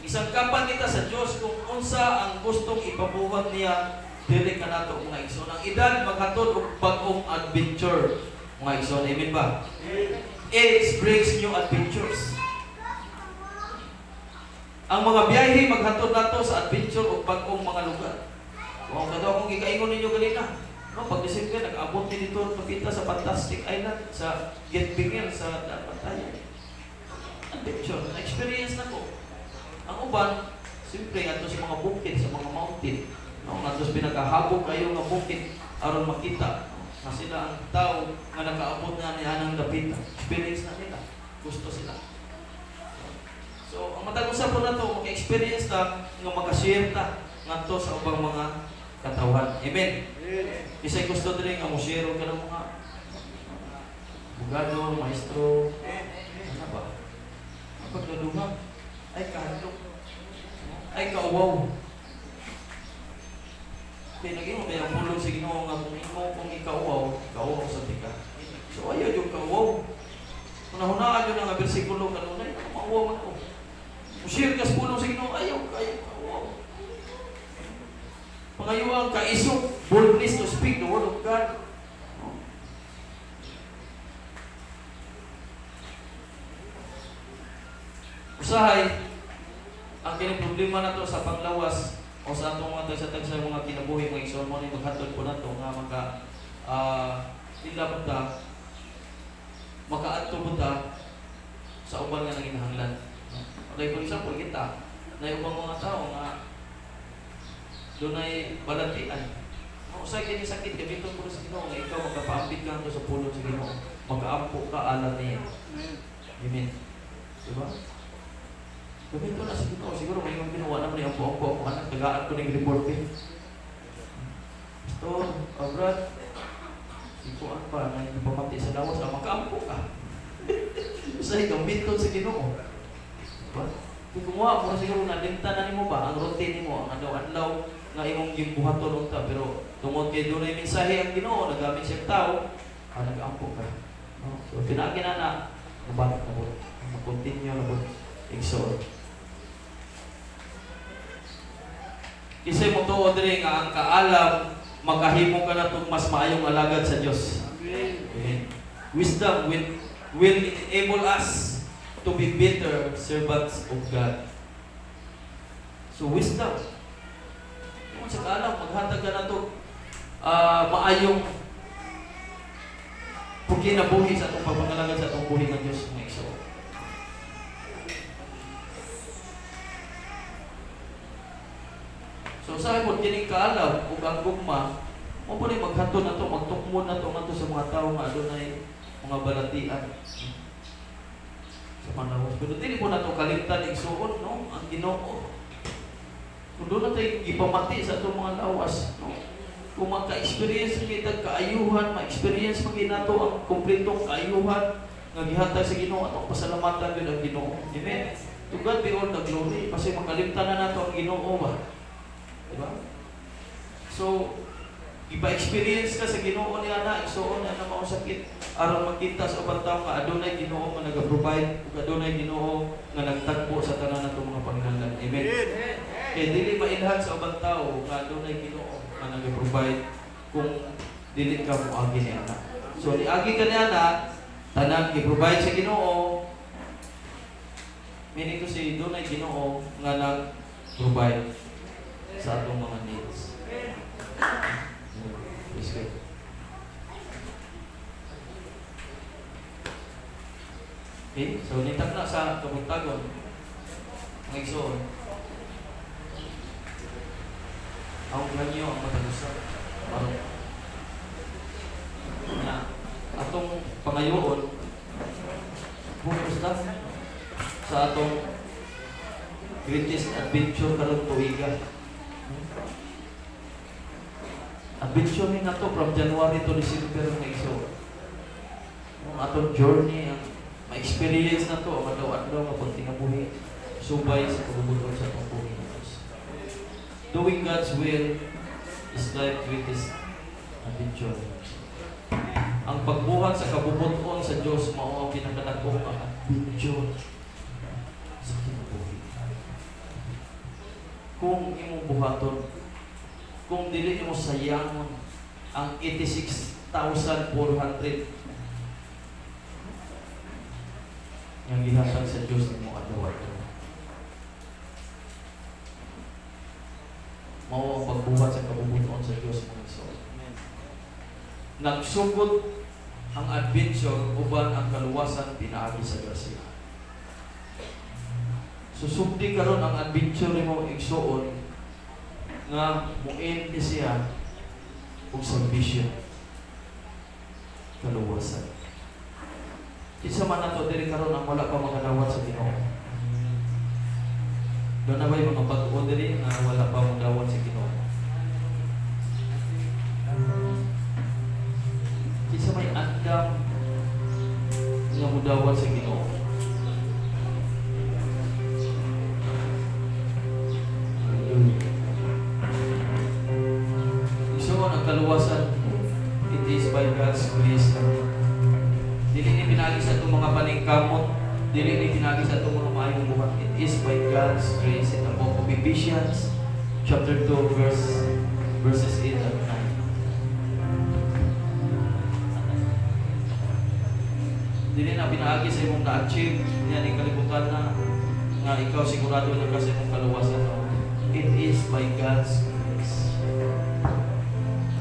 Isang kapan kita sa Diyos kung unsa ang gustong ipabuhat niya dili kanato mga igsoon. Ang edad maghatod og bag-ong adventure mga igsoon. Amen ba? Age brings new adventures. Ang mga biyahe maghatod nato sa adventure og bag-ong mga lugar. Kung kada akong gikaingon ninyo ganina, no, pag December nag-abot din dito nakita sa Fantastic Island sa Get Bigger sa Pantaya. Adventure, experience na ko. Ang uban, siyempre ato sa mga bukid, sa mga mountain. No, ato pinakahabog kayo nga bukid aron makita na sila ang tao nga nakaabot na ni anang dapita. Experience na nila. Gusto sila. So, ang matag usap po na to, maka-experience ta nga makashare ta ngadto sa ubang mga katawan. Amen. Isa'y gusto din nga mo share ka ng mga bugado, maestro, ano ba? Pagdudungan, ay kahadlok, ay kauwaw. Kaya naging mo, may ang pulong sa Ginoo nga kung ikauwaw, kauwaw sa tika. So ayaw yung kauwaw. Hunahunaan yun ang versikulo kanunay, mauwaw man ko. Mushir ka sa pulong sa Ginoo, ayaw kauwaw. Pangayuang kaisok, boldness to speak the word of God. Usahay, ang kiniproblema na to sa panglawas o sa atong mga tagsatag sa mga kinabuhi mga igsoon mo ni maghatod po na to nga tila po ta makaadto po ta sa uban nga nanginahanglan. Okay, for example, kita na ubang mga tao nga dunay balantian. Usay kini sakit gamiton po sa Ginoo nga ikaw magkapaambit ka sa pulong sa Ginoo. Mag-aampo ka alam niya. Amen. Diba? Gamiton na sa Ginoo. Siguro may mga ginawa naman yung ampo-ampo ako anak. Tagaan ko ng report eh. Pastor, Brad, sikuan pa na hindi pamati sa lawas. Magkaampo ka. Usay gamiton sa Ginoo. Diba? Kung kumuha mo siguro na lintanan mo ba ang routine mo, ang adlaw-adlaw nga imong gimbuhaton unta, pero tungod kay dunay mensahe ang Ginoo, nagamit siyang tao, nag-ampo ka. No? So pinagi na mabalik na po. Mag-continue na po. Exhort. Kisay mo to diri nga ang kaalam makahimo ka na tong mas maayong alagad sa Dios. Amen. Wisdom will enable us to be better servants of God. So wisdom. Kung sa kaalam maghatag ka na to maayong pagkinabuhi sa atong pagpangalagad sa atong buhi ng Dios ng igsoon. So sa mo kining kaalaw ug ang gugma, mo po ni maghatod na to, magtukmod na to sa mga tawo nga adunay mga balatian. Sa panawas. Pero dili po na to kalimtan igsoon, no? Ang Ginoo. Kung doon na tayo ipamati sa itong mga lawas, no? Kung magka-experience kita kaayuhan, ma-experience maginato ang kumpletong kaayuhan nga gihatag sa Ginoo atong pasalamatan gyud ang Ginoo. Amen. To God be all the glory kasi makalimtan na nato ang Ginoo ba. Diba? So, Ipa-experience ka sa Ginoo niya na, igsuon na mao sakit aron makita sa ubang tawo nga adunay Ginoo nga naga-provide ug adunay Ginoo nga nagtagpo sa tanan natong mga panginahanglan. Amen. Kaya dili mailhan sa ubang tawo nga adunay Ginoo nga naga-provide kung dili ka moagi ni ana. So niagi ka niya na tanan gi-provide sa Ginoo. Meaning to say dunay Ginoo nga nag-provide sa atong mga needs. Okay, so nitag na sa kabuntagon ang igsoon. Ang ganyo ang matagusan. Na atong pangayoon focus lang sa atong greatest adventure karong tuiga. Adventure ni nato from January to December ng igsoon. Ang atong journey ang ma-experience na to, ang adlaw-adlaw nga pagting nga buhi, subay sa pagbubuton sa atong buhi ng Diyos. Doing God's will is life greatest adventure. Ang pagbuhat sa kabubuton sa Diyos mao ang pinakadakong adventure sa kinabuhi. Kung imong buhaton, kung dili mo sayangon ang 86,400 yang gihatag sa Diyos mo adlaw-adlaw. Mao ang pagbuhat sa kabubuton sa Diyos mo igsoon. Nagsugod ang adventure uban ang kaluwasan pinaagi sa grasya. Susugdi karon ang adventure mo igsoon nga muin siya ug salvation. Kaluwasan. Isa man nato diri karon ang wala pa magadawat sa Ginoo. Doon na ba'y mga pag-o diri nga wala pa magadawat sa Ginoo? Isa may andam nga mudawat sa Ginoo. So ang kaluwasan, it is by God's grace. Dili ni pinagi sa itong mga paningkamot, dili ni pinagi sa itong mga maayong buhat. It is by God's grace. Ito po, Ephesians chapter 2 verses 8 and 9. Dili na pinagi sa imong na-achieve, yan ang kalibutan na nga ikaw sigurado na kasi imong kaluwasan. It is by God's grace.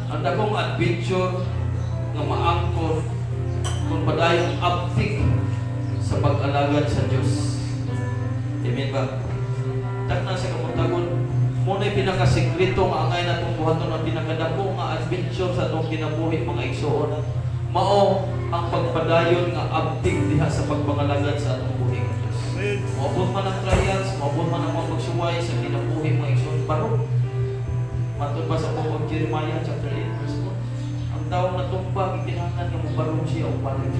Ang dakong adventure nga maangkor kung padayong uptick sa pag-alagad sa Diyos. Amen ba? Tak na sa kamuntagon, muna'y pinakasikreto nga angay na itong buhaton ang pinakadako nga adventure sa itong kinabuhi mga igsoon. Mao ang pagpadayon nga uptick diha sa pagpangalagad sa itong buhi ng Diyos. Maabot man ang trials, maabot man ang mga pagsuway sa kinabuhi mga igsoon. Parang, matod pa sa buong Jeremiah chapter 8 verse 4. Ang taong natumpag, ikinahanglan nga mubarong siya o balik.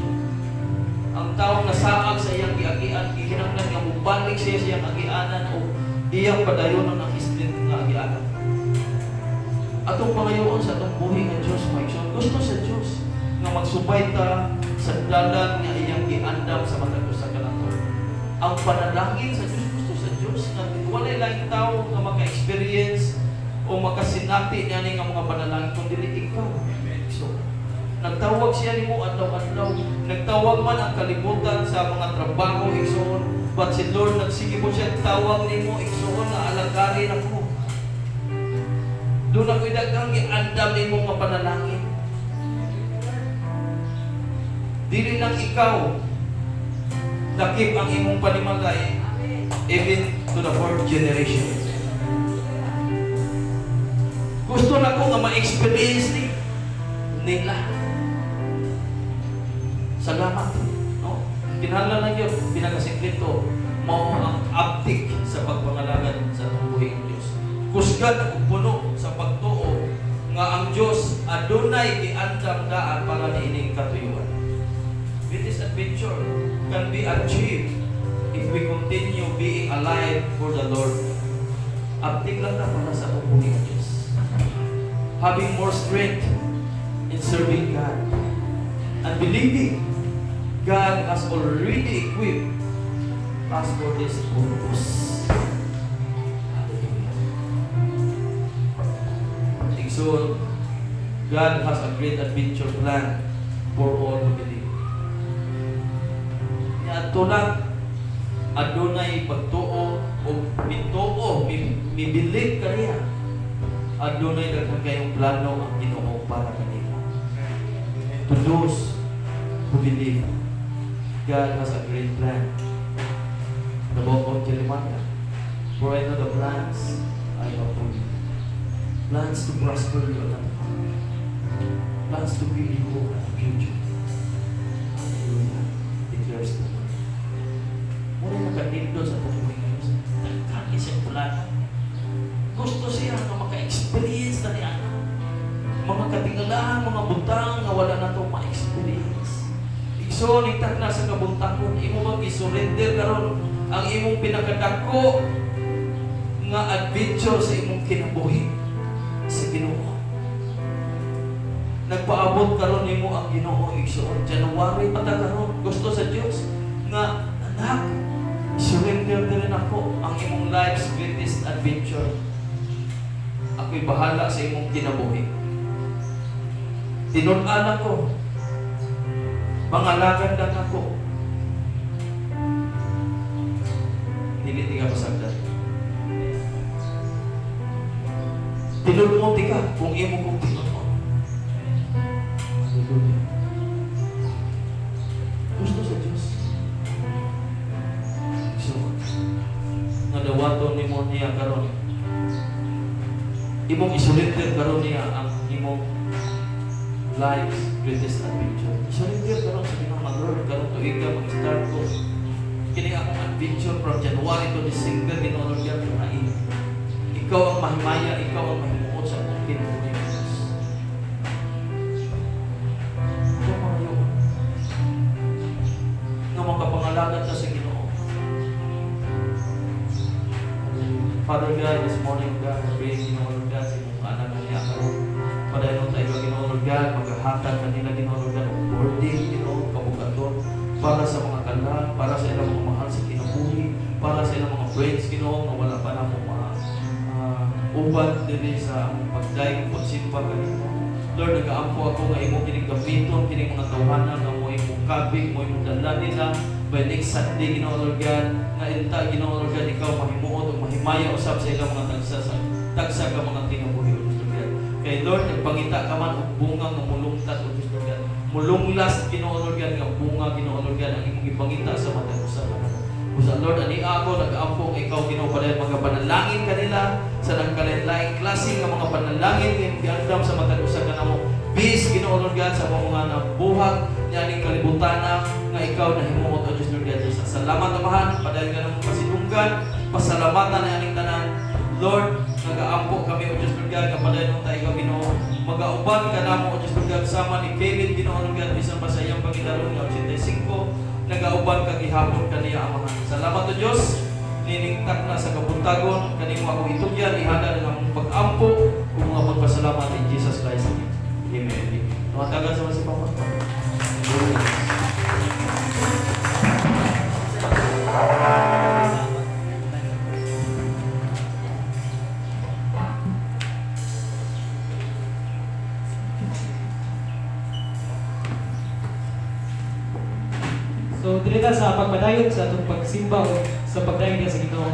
Ang taong nasaag sa iyang giagian, ikinahanglan nga mubalik siya sa iyang agianan o iyang padayonon ang strength nga agianan. Atong pangayoon sa atong buhi nga Diyos, maigsoon, gusto sa Diyos nga magsubay ta sa dalan nga iyang giandam sa matag usa ka nato. Ang panalangin sa Diyos, gusto sa Diyos nga walay lang tao nga maka-experience o makasinati niya nga mga panalangin kung dili ikaw. So, nagtawag siya ni mo adlaw-adlaw. Nagtawag man ang kalibutan sa mga trabaho, igsoon. But si Lord, nagsige mo siya, tawag ni mo, igsoon, na alagarin ako. Doon ako idagang iandam ni mo mga panalangin. Dili lang ikaw, lakip ang imong panimagay, even to the fourth generation. Gusto na ko nga ma-experience nila. Salamat. No? Kinahanglan lang yun, pinakasikreto, mao ang uptick sa pagpangalagad sa buhay ng Diyos. Kusgan at puno sa pagtuo nga ang Diyos adunay giandam daan para niining katuyuan. This adventure can be achieved if we continue being alive for the Lord. Uptick lang na para sa buhay ng Diyos. having more strength in serving God and believing God has already equipped us for this purpose. Hallelujah. So, God has a great adventure plan for all who believe. Ato lang, adunay pagtuo o mituo, mibilib kaniya. Adunay daghang kayong plano ang Ginoo para kanila. To those who believe, God has a great plan. The book of Jeremiah, for I know the plans I have for you. Plans to prosper you and plans to give you hope and a future. Hallelujah. Declares the Lord. Muna nakatindi sa pagkakas. Nagkaki siya pula. Gusto siya na maka-experience na niya. Mga katingala, mga butang na wala na itong ma-experience. So, nagtag na sa kabuntakon, imo mag-isurrender karon ang imong pinakadako nga adventure sa imong kinabuhi sa Ginoo. Nagpaabot karon nimo ang Ginoo igsoon January pa ta karon. Gusto sa Dios nga anak, surrender din ako ang imong life's greatest adventure. Ako'y bahala sa imong kinabuhi. Tinun-an ako. Pangalagan lang ako. Dili tiga pasagdan. Tinun-on tiga kung imo kong tinun-on. Hallelujah. Gusto sa Diyos. So, nadawato ni mo niya karon. Imong isurrender karon niya ang imong life's greatest adventure. Surrender karon sa Ginoo, Lord, karon tuig ka mag-start ko. Kini akong adventure from January to December, Ginoo Lord God, kanain. Ikaw ang mahimaya, ikaw ang mahimuot sa akong kinabuhi. Ito mga yun. Nga makapangalagan ka sa Ginoo. Father God, this morning, God, I pray, Ginoo Lord God, sa imong anak niya karon. Padayon tayo, Ginoo Lord God, maghahatag kanila, Ginoo Lord God, ang boarding, Ginoo, kabugaton, para sa mga kalan, para sa ilang mga mahal sa kinabuhi, para sa ilang mga friends, Ginoo, na wala pa na mga uban dili sa pagdaig, pagsimpa kanino. Lord, nag-aampo ako nga imo kining gabiton, kining mga tawanan, nga mo imong kabig, mo imong dala nila, by next Sunday, Ginoo Lord God, nga inta, Ginoo Lord God, ikaw mahimuot o mahimaya usab sa ilang mga tagsa ka mga kinabuhi, O Diyos Lord God. Kay Lord, nagpangita ka man og bunga nga mulungtat, O Diyos Lord God. Mulunglas, Ginoo Lord God, nga bunga, Ginoo Lord God, ang imong ipangita sa matag usab. Usa Lord, ani ako nag-ampong ikaw Ginoo padayon mga panalangin kanila sa nagkalain-laing klase nga mga panalangin nga giandam sa matag usa kanamo. Peace Ginoo Lord God sa mga nabuhat niya ning kalibutana nga ikaw nahimuot O Diyos Lord God. Salamat amahan padayon kanamo pasidunggan, pasalamatan na aning tanan. Lord, nag-aampo kami O Diyos Lord God nga padayon tayo ikaw Ginoo. Mag-auban kanamo O Diyos Lord God sama ni Kevin Ginoo Lord God bisan pa sa iyang pagidalon nga 85 nagauban kag gihapon kaniya amahan. Salamat o Dios, niningtak na sa kabuntagon kanimo ako itugyan ihada ng pag-ampo ug mga pagpasalamat in Jesus Christ. Amen. Tumatagan sa si Papa. So, dili ta sa pagpadayon sa atong pagsimba o sa pagdayon sa Ginoo.